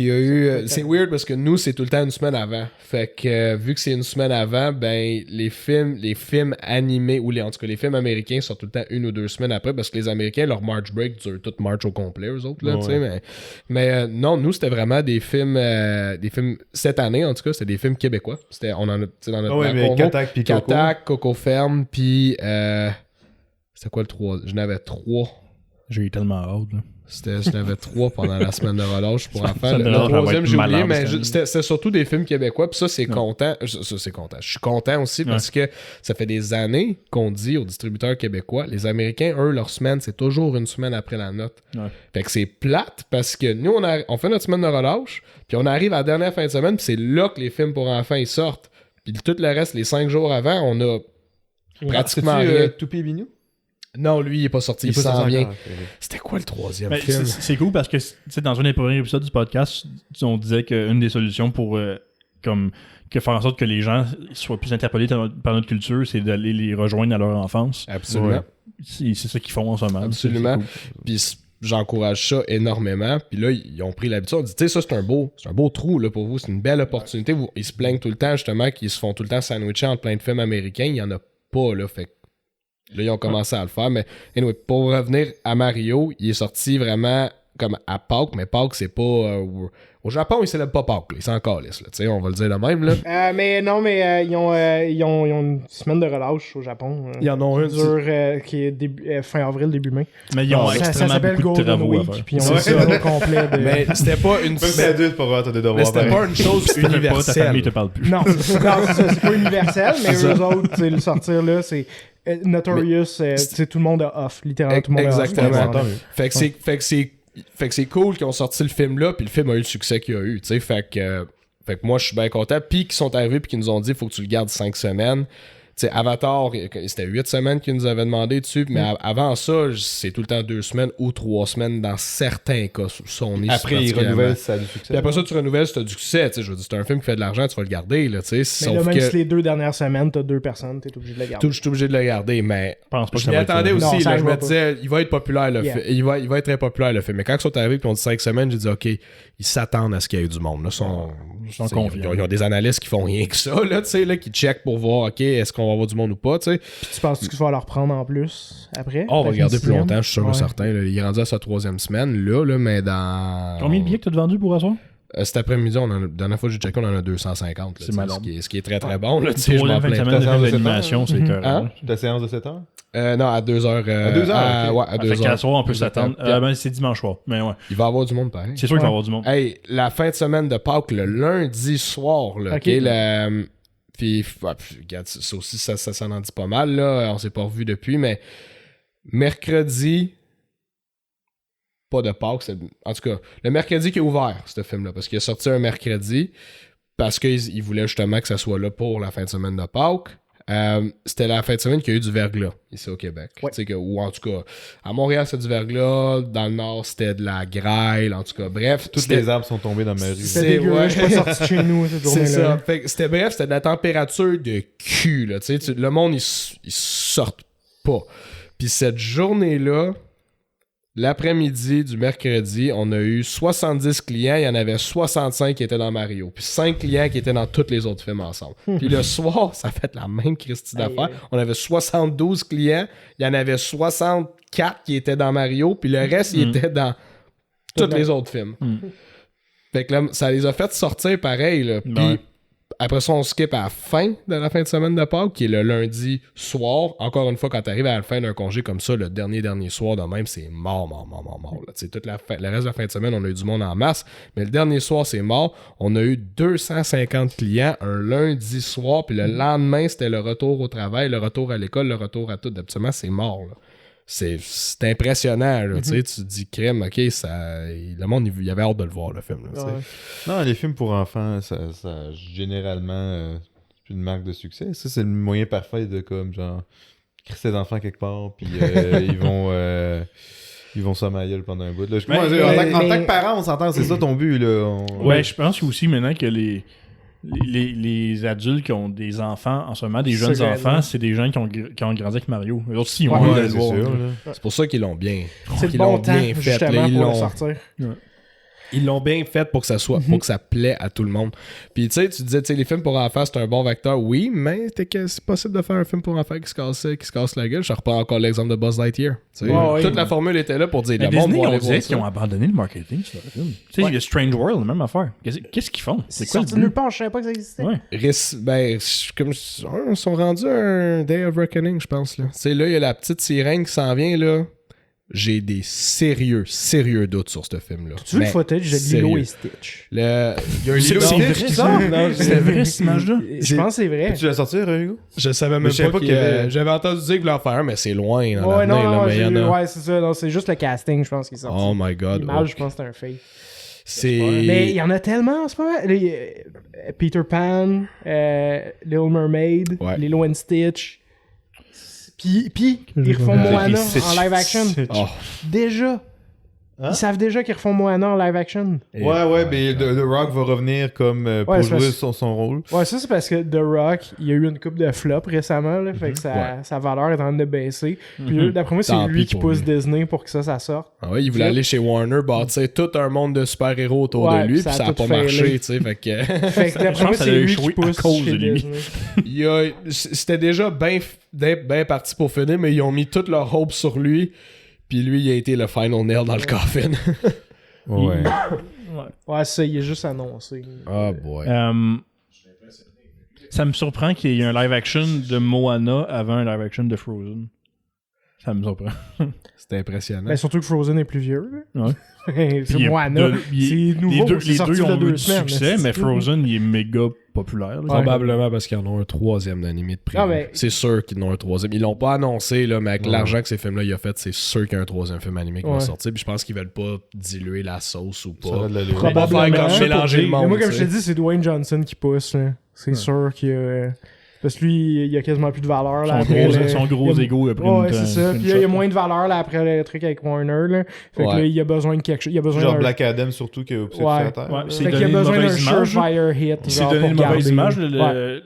Il y a eu. C'est weird parce que nous, c'est tout le temps une semaine avant. Fait que vu que c'est une semaine avant, ben les films animés, ou en tout cas les films américains sortent tout le temps 1 ou 2 semaines après parce que les Américains, leur March break dure toute March au complet, eux autres, là, Ouais. tu sais. Mais non, nous, c'était vraiment des films cette année, en tout cas, c'était des films québécois. C'était, on en a, tu sais, dans notre Ah ouais, mais convo, Katak puis Coco. Katak, Coco Ferme, puis c'était quoi le 3? J'en avais 3. J'ai eu tellement hâte. Là. J'en avais 3 pendant la semaine de relâche pour enfants. Ça Le me dérange, ça va troisième, être j'ai oublié, malade, mais cette année. c'était surtout des films québécois. Puis ça, c'est content. Ça, c'est content. Je suis content aussi parce que ça fait des années qu'on dit aux distributeurs québécois, les Américains, eux, leur semaine, c'est toujours une semaine après la note. Ouais. Fait que c'est plate parce que nous, on fait notre semaine de relâche, puis on arrive à la dernière fin de semaine, puis c'est là que les films pour enfants, ils sortent. Puis tout le reste, les 5 jours avant, on a pratiquement rien. Toupie Bignou? Non, lui, il est pas sorti, il est pas s'en sorti vient. encore, ok. C'était quoi le troisième Mais film? c'est cool parce que tu sais, dans un des premiers épisodes du podcast, on disait qu'une des solutions pour comme que faire en sorte que les gens soient plus interpellés par notre culture, c'est d'aller les rejoindre à leur enfance. Absolument. Ouais. C'est ça qu'ils font en ce moment. Absolument. C'est cool. Puis j'encourage ça énormément. Puis là, ils ont pris l'habitude. On dit, tu sais, ça, c'est un beau trou là, pour vous. C'est une belle opportunité. Ils se plaignent tout le temps, justement, qu'ils se font tout le temps sandwicher entre plein de films américains. Il n'y en a pas, là. Fait que là, ils ont commencé à le faire. Mais anyway, pour revenir à Mario, il est sorti vraiment comme à Pâques. Mais Pâques, c'est pas... au Japon, ils célèbrent pas Pâques. Là. Ils s'en calissent, là. Tu sais, on va le dire de même, là. Mais non, mais ils ont une semaine de relâche au Japon. Ils en ont une. Qui est fin avril, début mai. Mais ils ont Ça extrêmement s'appelle beaucoup de Golden travaux à Week, faire. puis ils ont ça au complet. Mais c'était pas une... Même si c'est adulte, pas vrai, t'as des Mais devoirs. c'était pas une chose Ta famille universelle. te parle plus. Non, c'est ça, c'est pas universel, mais C'est eux ça. autres, tu sais, le sortir là, c'est Notorious, tu sais, tout le monde a off, littéralement tout le monde a off. Exactement. Tant mieux. Fait que c'est Fait que c'est cool qu'ils ont sorti le film là, puis le film a eu le succès qu'il a eu, tu sais. Fait que moi, je suis bien content. Puis qu'ils sont arrivés, puis qu'ils nous ont dit, faut que tu le gardes 5 semaines. Tu sais, Avatar, c'était 8 semaines qu'ils nous avaient demandé dessus, mais avant ça, c'est tout le temps 2 semaines ou 3 semaines dans certains cas. Après, ils renouvellent, ça a du succès. Puis après ça, tu renouvelles, ça a du succès. Tu sais, je veux dire, c'est un film qui fait de l'argent, tu vas le garder, là, tu sais. Mais là, même si les 2 dernières semaines, t'as 2 personnes, t'es obligé de le garder. Je suis obligé de le garder, mais Je pense pas que je ça m'y va être attendais ça. aussi. Non, ça Là, je me arrivera disais, il va être populaire, le Yeah. film. Il va être très populaire, le film. Mais quand ils sont arrivés et qu'ils ont dit 5 semaines, j'ai dit, OK, ils s'attendent à ce qu'il y ait du monde. Là, ils sont confiants. Ils ont des analystes qui font rien que ça, là, tu sais, là, qui checkent pour voir, OK, est-ce qu'on va avoir du monde ou pas, tu sais. Puis tu penses que tu vas leur prendre en plus après? On va La regarder plus sixième? longtemps, je suis sûr et Ouais. certain. Là. Il est rendu à sa 3e semaine, là, mais dans... Combien de billets que t'as vendu pour asseoir? Cet après-midi, la dernière fois que j'ai checké, on en a 250. Là, C'est tu sais, malade. ce qui est très très bon. Là, tu sais, je m'en Troisième fin de plains semaine de Ta film séance de d'animation, c'est Hein? écœurant. Ta séance de 7 heures? Non, à 2h. À 2 heures, ok. Ouais, à Fait 2h. qu'à soir, on peut s'attendre. Ben, c'est dimanche soir. Mais ouais. Il va y avoir du monde pareil. C'est sûr qu'il va y avoir du monde. Hey, la fin de semaine de Pâques, le lundi soir, là, Ok. puis, regarde, ça aussi, ça s'en en dit pas mal, là. On s'est pas revu depuis, mais mercredi, pas de Pâques, en tout cas, le mercredi qui est ouvert, ce film-là, parce qu'il est sorti un mercredi, parce qu'il voulait justement que ça soit là pour la fin de semaine de Pâques. C'était la fin de semaine qu'il y a eu du verglas ici au Québec. Ouais. Tu sais ou en tout cas, à Montréal, c'était du verglas. Dans le Nord, c'était de la grêle. En tout cas, bref. Toutes les arbres sont tombés dans ma rue. C'était dégueu, ouais. je suis pas sorti de chez nous cette C'est journée-là. ça. Fait que c'était de la température de cul. Là, tu sais, le monde, ils sortent pas. Puis cette journée-là, l'après-midi du mercredi, on a eu 70 clients. Il y en avait 65 qui étaient dans Mario. Puis 5 clients qui étaient dans tous les autres films ensemble. Puis le soir, ça fait la même Christie d'affaires. Aïe, aïe. On avait 72 clients. Il y en avait 64 qui étaient dans Mario. Puis le reste, ils étaient dans tous les autres films. Fait que là, ça les a fait sortir pareil. Là. Puis Ouais. après ça, on skip à la fin de la fin de semaine de Pâques, qui est le lundi soir. Encore une fois, quand t'arrives à la fin d'un congé comme ça, le dernier soir de même, c'est mort. Là. Tu sais, le reste de la fin de semaine, on a eu du monde en masse. Mais le dernier soir, c'est mort. On a eu 250 clients un lundi soir. Puis le lendemain, c'était le retour au travail, le retour à l'école, le retour à tout. Habituellement, c'est mort. Là. C'est impressionnant. Là, tu sais, tu te dis, crème, ok, le monde, il avait hâte de le voir, le film. Là, tu sais. Ouais. Non, les films pour enfants, ça généralement, c'est une marque de succès. Ça, c'est le moyen parfait de, comme, genre, créer ses enfants quelque part, puis ils vont s'en gueule pendant un bout. Là, Mais- en tant que parent, on s'entend, c'est ça ton but, là. Ouais, je pense aussi maintenant que les adultes qui ont des enfants en ce moment, des jeunes Secondaire. enfants, c'est des gens qui ont grandi avec Mario. Eux autres, si, ils ont Ouais, envie Ouais, d'aller c'est le voir. sûr, là. C'est pour ça qu'ils l'ont bien. C'est qu'ils le bon l'ont temps, bien fait, justement, là, ils pour le l'ont- sortir. Ils l'ont bien fait pour que ça soit, pour que ça plaît à tout le monde. Puis tu sais, tu disais, tu sais, les films pour enfants, c'est un bon vecteur, oui, mais c'est possible de faire un film pour enfants qui se casse la gueule. Je reprends encore l'exemple de Buzz Lightyear. Tu sais, Ouais, toute ouais. la formule était là pour dire, Mais le monde Disney, va on aller dirait voir qu'ils ont ça. abandonné le marketing sur le film. Tu sais, il y a Strange World, la même affaire. Qu'est-ce qu'ils font? C'est quoi le sorti nulle but? part, je savais pas que ça existait. Ouais. Ils sont rendus à un Day of Reckoning, je pense. Là. Tu sais, là, il y a la petite sirène qui s'en vient, là. J'ai des sérieux doutes sur ce film-là. Tu veux le Mais footage de Lilo sérieux. et Stitch? Il y a un C'est Lilo vrai, Stitch qui ça? sort? Non, C'est vrai, cette image-là? Je pense que c'est vrai. Tu l'as sorti, Hugo? Je savais Mais même je savais pas pas qu'il y avait- J'avais entendu dire qu'il voulait en faire un, mais c'est loin dans Ouais, l'avenir, là, non, mais il y en a... ouais, c'est ça. Non, c'est juste le casting, je pense, qui est sorti. Oh my god. L'image, je pense que c'est un fake. C'est... Mais il y en a tellement en ce moment. Là, il y a Peter Pan, Little Mermaid, Ouais. Lilo and Stitch. Puis ils refont Moana en live action. Oh. Déjà. Hein? Ils savent déjà qu'ils refont Moana en live action. Ouais, mais The Rock va revenir comme pour Ouais, c'est jouer parce- son rôle. Ouais, ça, c'est parce que The Rock, il y a eu une coupe de flop récemment. Là, fait que sa valeur est en train de baisser. Puis là, d'après moi, c'est Tant lui pis qui pour pousse lui. Disney pour que ça sorte. Ah ouais, il voulait aller chez Warner, bâtir tout un monde de super-héros autour Ouais, de lui, puis puis ça ça a a tout pas marché, failé. tu sais, fait que... Fait que Je d'après moi, pense que ça c'est a lui échoué qui à pousse cause chez de lui. Disney. C'était déjà bien parti pour finir, mais ils ont mis toute leur hope sur lui, puis lui, il a été le final nail dans le coffin. Ouais. Ouais, ça, il est juste annoncé. Oh boy. Ça me surprend qu'il y ait un live action de Moana avant un live action de Frozen. Ça me surprend. C'était impressionnant. Ben, surtout que Frozen est plus vieux. Là. Ouais. C'est Puis, Moana. les C'est nouveau. deux, c'est les sorti deux il y a ont eu 2 du semaines. succès, mais Frozen, il est méga populaire. là. Probablement parce qu'ils en ont un troisième d'animé de prévu. Ah, mais- C'est sûr qu'ils en ont un troisième. Ils l'ont pas annoncé, là, mais avec l'argent que ces films-là il a fait, c'est sûr qu'il y a un troisième film animé qui va sortir. Puis je pense qu'ils veulent pas diluer la sauce ou Ça pas. va de l'allure. Pas faire comme mélanger le Mais monde. moi, comme je tu te sais. dis, c'est Dwayne Johnson qui pousse. Là. C'est sûr qu'il y a... Parce que lui, il a quasiment plus de valeur. Là, Son gros il y a- ego a pris Ouais, une c'est ça. une Puis là, il y a shot. moins de valeur là, après le truc avec Warner. Là. Fait que là, il a besoin de quelque chose. Il a besoin Genre d'un... Black Adam, surtout, qui a poussé Ouais. à terre. Ouais, là. c'est Fait qu'il a donné une besoin d'un mauvaise image, surefire hit. Il s'est genre, donné pour une mauvaise garder. image.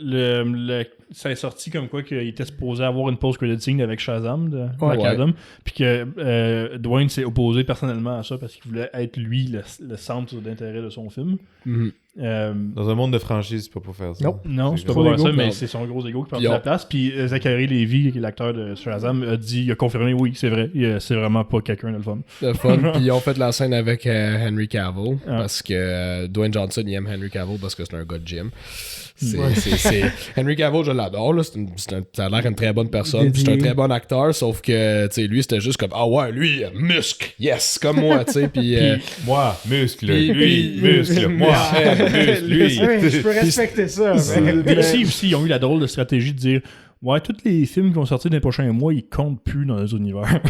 Ouais. Ça est sorti comme quoi qu'il était supposé avoir une post-credit scene avec Shazam de Ouais. Black Adam. Puis que Dwayne s'est opposé personnellement à ça parce qu'il voulait être lui le centre d'intérêt de son film. Mhm. Dans un monde de franchise, c'est pas pour faire ça. Nope. Non, c'est pas Trop pour faire ça, d'ego. mais Non. c'est son gros ego qui prend Puis toute la on- place. Puis Zachary Levi, qui est l'acteur de Shazam, il a confirmé oui, c'est vrai. C'est vraiment pas quelqu'un de le fun. Le fun. Puis ils ont fait la scène avec Henry Cavill Ah. parce que Dwayne Johnson il aime Henry Cavill parce que c'est un gars de gym. Ouais. Henry Cavill, je l'adore. Là. Ça a l'air une très bonne personne. puis C'est un Dédié. très bon acteur, sauf que tu sais, lui, c'était juste comme ah ouais, lui, muscle, yes, comme moi. tu sais. Puis Moi, muscle. Puis- Lui, puis- muscle. Moi, muscle. Lui. Ouais, je peux respecter ça. mais- Puis ici aussi, ils ont eu la drôle de stratégie de dire ouais, tous les films qui vont sortir dans les prochains mois, ils comptent plus dans les univers.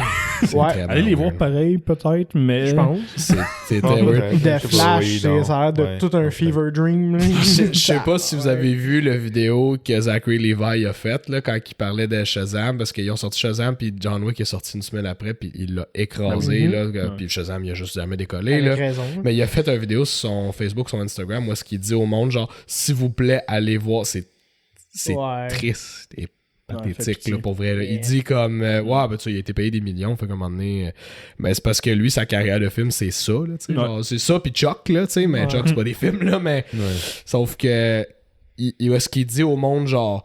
c'est Ouais. très Allez les bon, voir pareil, peut-être, mais. Je pense. C'était Ah, weird. peut-être. De Je sais pas, Flash, oui, c'est non. ça a l'air de Ouais. tout un fever dream. là. Je sais pas si vous avez vu la vidéo que Zachary Levi a faite là, quand il parlait de Shazam, parce qu'ils ont sorti Shazam, puis John Wick est sorti une semaine après, puis il l'a écrasé, Mhm. là, puis Shazam, il a juste jamais décollé. Avec Là. raison. Mais il a fait une vidéo sur son Facebook, son Instagram, où est-ce qu'il dit au monde, genre, s'il vous plaît, allez voir, c'est Ouais. triste et pathétique, pitié. là, pour vrai. là. Il Yeah. dit comme, ouais, ben, tu sais, il a été payé des millions, fait qu'à un moment donné, mais c'est parce que lui, sa carrière de film, c'est ça, là, tu sais, Ouais. genre, c'est ça, puis Chuck, là, tu sais, mais Ouais. Chuck, c'est pas des films, là, mais Ouais. sauf que, est-ce qu'il dit au monde, genre,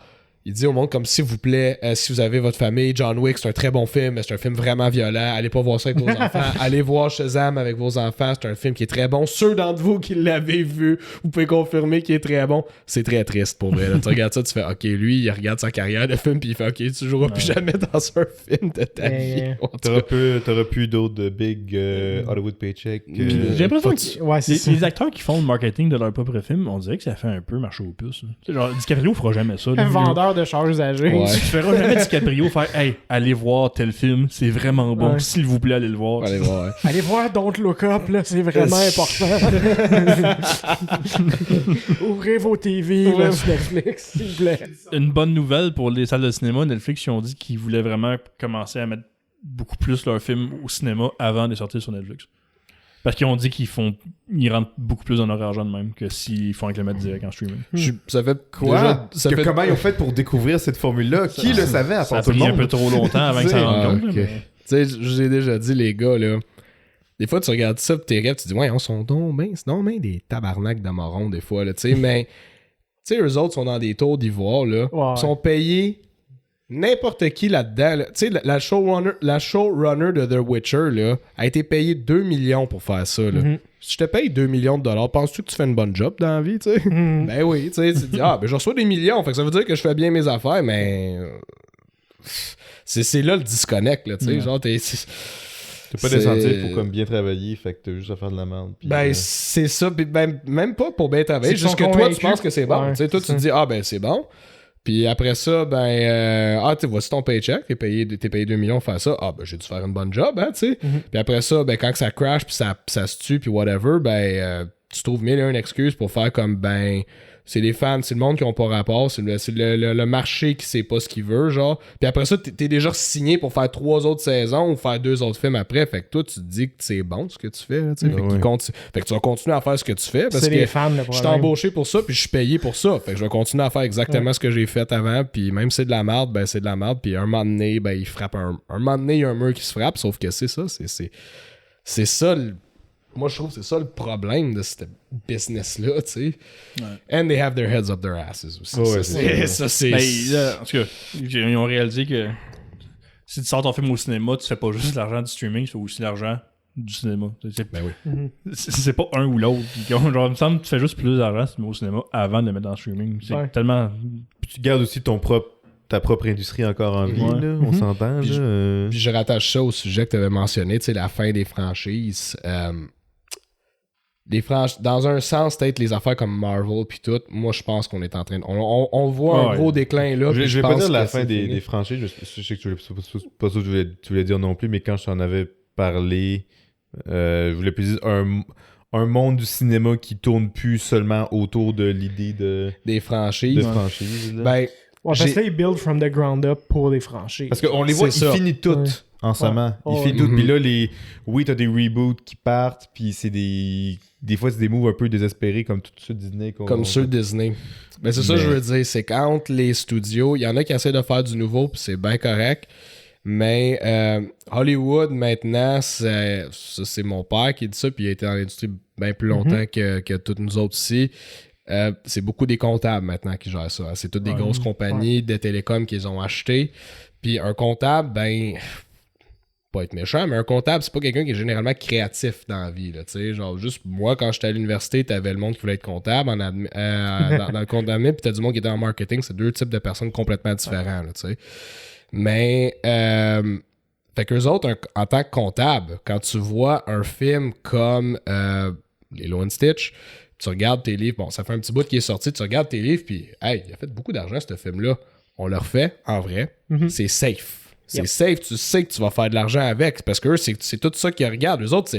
il dit au monde comme s'il vous plaît, si vous avez votre famille, John Wick, c'est un très bon film, mais c'est un film vraiment violent. Allez pas voir ça avec vos enfants. Allez voir Shazam avec vos enfants, c'est un film qui est très bon. Ceux d'entre vous qui l'avez vu, vous pouvez confirmer qu'il est très bon. C'est très triste pour vrai. Là. Tu regardes ça, tu fais OK, lui, il regarde sa carrière de film, puis il fait OK, tu joueras plus jamais dans un film de ta vie. En tout cas, T'auras plus d'autres big Hollywood paycheck. J'ai l'impression que Ouais, c'est ça. les acteurs qui font le marketing de leur propre film, on dirait que ça fait un peu marcher aux puces. là. Tu sais, genre, DiCaprio fera jamais ça. là. Un vendeur de chars usagés. Ouais. Tu feras jamais DiCaprio faire hey, allez voir tel film, c'est vraiment bon, Ouais. s'il vous plaît, allez le voir. allez voir. Ouais. Allez voir Don't Look Up, là, c'est vraiment important. Ouvrez vos TV là, sur Netflix, s'il vous plaît. Une bonne nouvelle pour les salles de cinéma, Netflix, ils ont dit qu'ils voulaient vraiment commencer à mettre beaucoup plus leurs films au cinéma avant de sortir sur Netflix. Parce qu'ils ont dit ils rentrent beaucoup plus dans leur argent de même que s'ils font avec le mettre direct en streaming. Ça fait Quoi? déjà- ça fait- Comment ils ont fait pour découvrir cette formule-là? Qui le savait à Ça a part tout le pris un monde? peu trop longtemps avant que ça Ah, rende compte. ok. là, Tu sais, je vous ai déjà dit, les gars, là. Des fois, tu regardes ça, pis tes rêves, tu dis, ouais, on sont donc ben, c'est donc ben des tabarnaks de morons, des fois, là, tu sais, mais, tu sais, eux autres sont dans des tours d'ivoire, là. Ouais. Ils sont payés n'importe qui là-dedans, là. Tu sais, la showrunner de The Witcher, là, a été payée 2 millions pour faire ça, là. Mhm. Si je te paye 2 millions de dollars, penses-tu que tu fais une bonne job dans la vie, tu sais? Ben oui, tu sais, tu te dis, ah, ben je reçois des millions, fait que ça veut dire que je fais bien mes affaires, mais. C'est là le disconnect, là, tu sais. Ouais. Genre, t'es. T'as pas d'incentive pour comme bien travailler, fait que t'as juste à faire de la merde. puis, Ben, c'est ça. Puis ben, même pas pour bien travailler. C'est Juste qu'ils que sont toi, tu convaincus. penses que c'est bon. Ouais, Tu sais, toi, c'est tu te ça. dis, ah, ben, c'est bon. Puis après ça, ben, tu voici ton paycheck. T'es payé 2 millions pour faire ça. Ah, ben, j'ai dû faire une bonne job, hein, tu sais. Puis après ça, ben, quand que ça crash, puis ça se tue, puis whatever, ben, tu trouves mille et une excuses pour faire comme, ben, c'est les fans, c'est le monde qui ont pas rapport, c'est le marché qui sait pas ce qu'il veut, genre. Puis après ça, t'es déjà signé pour faire 3 autres saisons ou faire 2 autres films après. Fait que toi, tu te dis que c'est bon ce que tu fais, là, tu sais. Fait, fait que tu vas continuer à faire ce que tu fais parce C'est que les fans, le je suis problème. embauché pour ça, puis je suis payé pour ça. Fait que je vais continuer à faire exactement ce que j'ai fait avant. Puis même si c'est de la merde, ben c'est de la merde. Puis un moment donné, ben il frappe un moment donné, il y a un mur qui se frappe. Sauf que c'est ça, c'est ça. Moi, je trouve que c'est ça le problème de cette business-là, tu sais. And they have their heads up their asses aussi. Ouais, ça, c'est... Ben, là, en tout cas, ils ont réalisé que si tu sors ton film au cinéma, tu fais pas juste l'argent du streaming, tu fais aussi l'argent du cinéma. Ben oui. C'est pas un ou l'autre. Genre, il me semble que tu fais juste plus d'argent si tu mets au cinéma avant de le mettre dans le streaming. C'est Ouais. tellement. Puis tu gardes aussi ton propre ta propre industrie encore en vie, Ouais. là, on s'entend. Puis là. Puis je rattache ça au sujet que tu avais mentionné, tu sais, la fin des franchises. Dans un sens, peut-être les affaires comme Marvel puis tout, moi je pense qu'on est en train de... On voit un Ouais. gros déclin là. Je puis vais pas pense dire la que fin c'est des fini. franchises, je sais que c'est pas ça que tu voulais dire non plus, mais quand je t'en avais parlé, je voulais plus dire un monde du cinéma qui tourne plus seulement autour de l'idée de Des franchises. franchise. là. Ben, Ouais, parce J'ai- que là, ils build from the ground up pour les franchises. Parce qu'on les voit, ils c'est ça. finissent toutes Ouais. en ce moment. Ouais. Ils finissent toutes. Mhm. Puis là, oui, t'as des reboots qui partent, puis c'est des fois, c'est des moves un peu désespérés, comme tout ceux de Disney. comme ceux de Disney. Ben, c'est ça que je veux dire, c'est qu'entre les studios, il y en a qui essaient de faire du nouveau, puis c'est bien correct. Mais Hollywood, maintenant, ça, c'est mon père qui dit ça, puis il a été dans l'industrie bien plus longtemps que toutes nous autres ici. C'est beaucoup des comptables maintenant qui gèrent ça. C'est toutes des grosses compagnies de télécom qu'ils ont achetées. Puis un comptable, ben, pas être méchant, mais un comptable, c'est pas quelqu'un qui est généralement créatif dans la vie. Là, genre, juste moi, quand j'étais à l'université, t'avais le monde qui voulait être comptable dans le compte d'admin, puis t'as du monde qui était en marketing. C'est deux types de personnes complètement différents. Là, tu sais. Mais, fait qu'eux autres, en tant que comptable, quand tu vois un film comme Lilo and Stitch, tu regardes tes livres, bon, ça fait un petit bout qui est sorti, tu regardes tes livres, puis, hey, il a fait beaucoup d'argent, ce film-là. On le refait, en vrai. C'est safe. C'est safe, tu sais que tu vas faire de l'argent avec, parce que eux, c'est tout ça qu'ils regardent. Eux autres,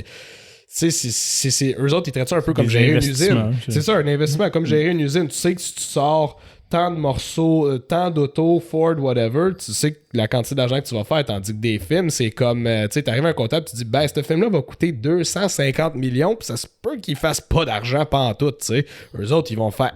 eux autres, ils traitent ça un peu comme Des gérer une investissements, usine. C'est ça, un investissement, comme gérer une usine. Tu sais que si tu sors tant de morceaux, tant d'autos, Ford, whatever, tu sais que la quantité d'argent que tu vas faire, tandis que des films, c'est comme, tu sais, t'arrives à un comptable, tu dis, ben, ce film-là va coûter 250 millions, puis ça se peut qu'il fasse pas d'argent pantoute, tu sais. Eux autres, ils vont faire,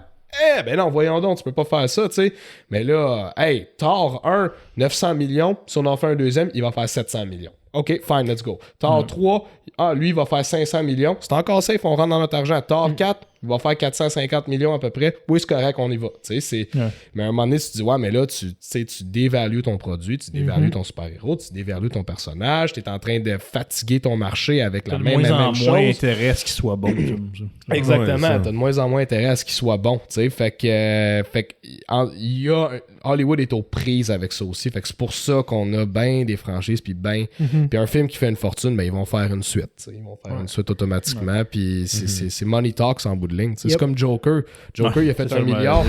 ben non, voyons donc, tu peux pas faire ça, tu sais. Mais là, hey, Thor 1, 900 millions, si on en fait un deuxième, il va faire 700 millions. OK, fine, let's go. Thor 3, lui, il va faire 500 millions. C'est encore safe, on rentre dans notre argent. Thor 4, il va faire 450 millions à peu près. Oui, c'est correct, on y va. Tu sais, mais à un moment donné, tu te dis, ouais, mais là, tu dévalues ton produit, tu dévalues ton super-héros, tu dévalues ton personnage, tu es en train de fatiguer ton marché avec T'as la de même moins en chose. moins intérêt à ce qu'il soit bon. Exactement, Ouais, ça. t'as de moins en moins intérêt à ce qu'il soit bon, tu sais, fait que il y a Hollywood est aux prises avec ça aussi, fait que c'est pour ça qu'on a ben des franchises puis puis un film qui fait une fortune, ben ils vont faire une suite, tu sais, ils vont faire une suite automatiquement, puis c'est money talks en bout de ligne, tu sais. C'est comme Joker, il a fait c'est 1 ça, milliard.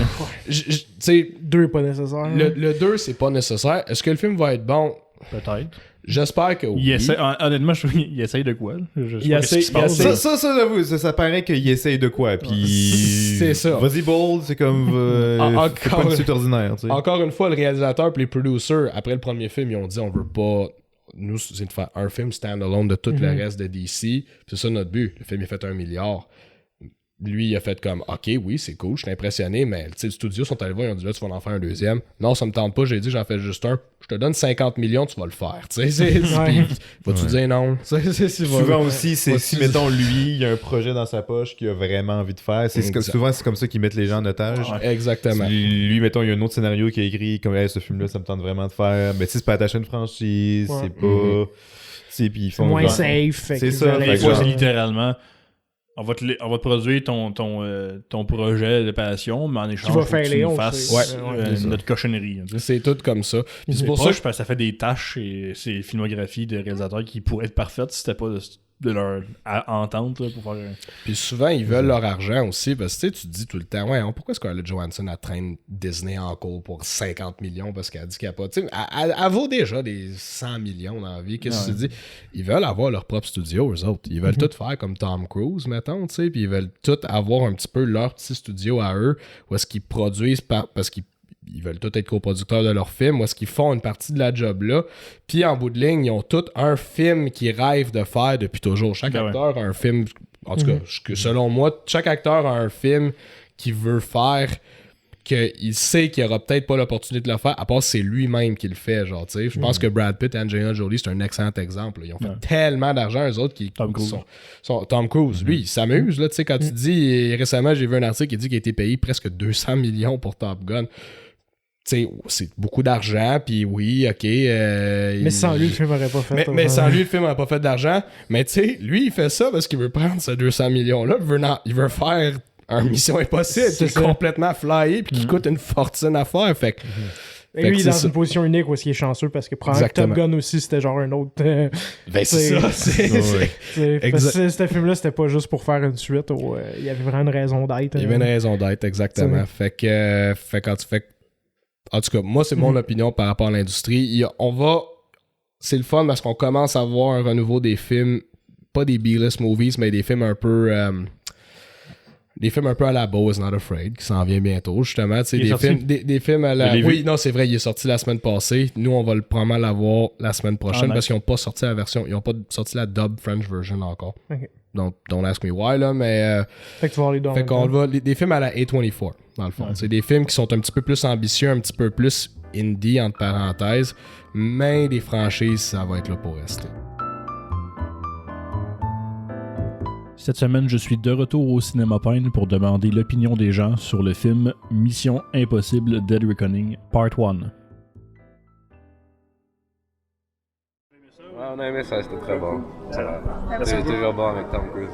Tu sais, 2 pas nécessaire. le 2 c'est pas nécessaire. Est-ce que le film va être bon? Peut-être. J'espère que oui. Il essaie, honnêtement, il essaye de quoi? Là? Je sais Il pas qu'est-ce qui se passe. Ça, j'avoue, ça paraît qu'il essaye de quoi, puis... C'est ça. Vas-y, bold, c'est comme... c'est pas une suite ordinaire, tu sais. Encore une fois, le réalisateur et les producers, après le premier film, ils ont dit on veut pas. Nous, c'est de faire un film standalone de tout le reste de DC. C'est ça notre but. Le film a fait 1 milliard. Lui, il a fait comme OK, oui, c'est cool, je suis impressionné, mais le studio sont allés voir, ils ont dit là, tu vas en faire un deuxième. Non, ça me tente pas, j'ai dit j'en fais juste un. Je te donne 50 millions, tu vas le faire. Tu sais, vas-tu dire non? Souvent aussi, c'est si, vas-tu- mettons, lui, il y a un projet dans sa poche qu'il a vraiment envie de faire. Souvent, c'est comme ça qu'ils mettent les gens en otage. Exactement. Lui, mettons, il y a un autre scénario qui a écrit comme hey, ce film-là, ça me tente vraiment de faire. Mais tu sais, c'est pas attaché à une franchise, Ouais. c'est pas. Puis ils font moins genre- safe. fait C'est que ça, vous allez fait Des que fois, genre- c'est littéralement on va te produire ton projet de passion, mais en échange, va faut que faire tu les nous autres, fasses c'est- ouais, c'est notre cochonnerie. Tu sais. C'est tout comme ça. Puis c'est C'est pour pour ça ça que ça fait des tâches et ces filmographies de réalisateurs qui pourraient être parfaites si c'était pas de leur entente là, pour faire Puis souvent, ils veulent leur argent aussi, parce que tu sais, tu te dis tout le temps, ouais, pourquoi Scarlett Johansson a traîné Disney en cours pour 50 millions parce qu'elle dit qu'elle a pas. Tu sais, elle vaut déjà des 100 millions dans la vie. Qu'est-ce que tu dis? Ils veulent avoir leur propre studio, eux autres. Ils veulent tout faire comme Tom Cruise, mettons, tu sais, puis ils veulent tout avoir un petit peu leur petit studio à eux, où est-ce qu'ils produisent parce qu'ils veulent tous être coproducteurs de leur film, où est-ce qu'ils font une partie de la job là, puis en bout de ligne, ils ont tous un film qu'ils rêvent de faire depuis toujours. Chaque acteur a un film, en tout cas, selon moi, chaque acteur a un film qu'il veut faire, qu'il sait qu'il aura peut-être pas l'opportunité de le faire, à part c'est lui-même qui le fait, genre, tu sais. Je pense que Brad Pitt et Angelina Jolie, c'est un excellent exemple. Ils ont fait tellement d'argent, eux autres, qui Tom Cruise. sont Tom Cruise, lui, il s'amuse, là, tu sais, quand tu dis, récemment, j'ai vu un article qui dit qu'il a été payé presque 200 millions pour Top Gun. Tu sais, c'est beaucoup d'argent, puis oui, ok. Mais sans lui, le film n'aurait pas fait. Mais sans lui, le film n'a pas fait d'argent. Mais tu sais, lui, il fait ça parce qu'il veut prendre ces 200 millions-là. Il veut faire une Mission Impossible qui est complètement flyé puis qui coûte une fortune à faire. Fait que Et Fait lui, que il est dans c'est une position unique où il est chanceux parce que probablement que Top Exactement. Gun aussi, c'était genre un autre. Ben, c'est ça. Parce que ce film-là, c'était pas juste pour faire une suite. Il y avait vraiment une raison d'être. Il y avait une raison d'être, exactement. Fait que quand tu fais. En tout cas, moi, c'est mon opinion par rapport à l'industrie. C'est le fun parce qu'on commence à voir un renouveau des films, pas des B-list movies, mais des films un peu. Des films un peu à la Beau is Not Afraid, qui s'en vient bientôt, justement. Tu sais, des films à la. Oui, non, c'est vrai, il est sorti la semaine passée. Nous, on va probablement l'avoir la semaine prochaine parce qu'ils n'ont pas sorti la version. Ils n'ont pas sorti la dub French version encore. Ok. Donc, don't ask me why, là, mais. Fait que tu vas aller dans. Fait qu'on va. Des films à la A24, dans le fond. C'est des films qui sont un petit peu plus ambitieux, un petit peu plus indie, entre parenthèses, mais des franchises, ça va être là pour rester. Cette semaine, je suis de retour au Cinéma Pine pour demander l'opinion des gens sur le film Mission Impossible Dead Reckoning Part 1. Ouais, on a aimé ça, c'était très bon. C'est toujours bon avec Tom Cruise.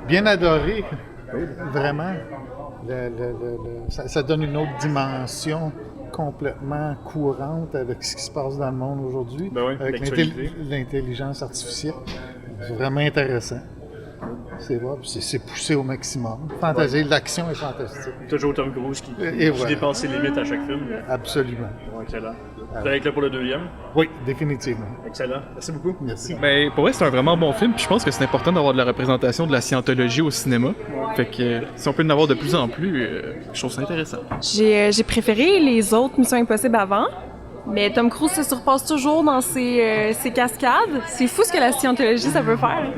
Bien adoré, vraiment. Ça donne une autre dimension complètement courante avec ce qui se passe dans le monde aujourd'hui, avec l'intelligence artificielle. C'est vraiment intéressant. C'est vrai, c'est poussé au maximum. Fantasie, l'action est fantastique. Toujours Tom Cruise qui voilà. dépasse ses limites à chaque film. Absolument. Excellent. Vous allez être là pour le deuxième? Oui, définitivement. Excellent. Merci beaucoup. Merci. Ben, pour vrai, c'est un vraiment bon film. Puis je pense que c'est important d'avoir de la représentation de la scientologie au cinéma. Fait que si on peut en avoir de plus en plus, je trouve ça intéressant. J'ai préféré les autres Missions Impossibles avant, mais Tom Cruise se surpasse toujours dans ses cascades. C'est fou ce que la scientologie, ça peut faire.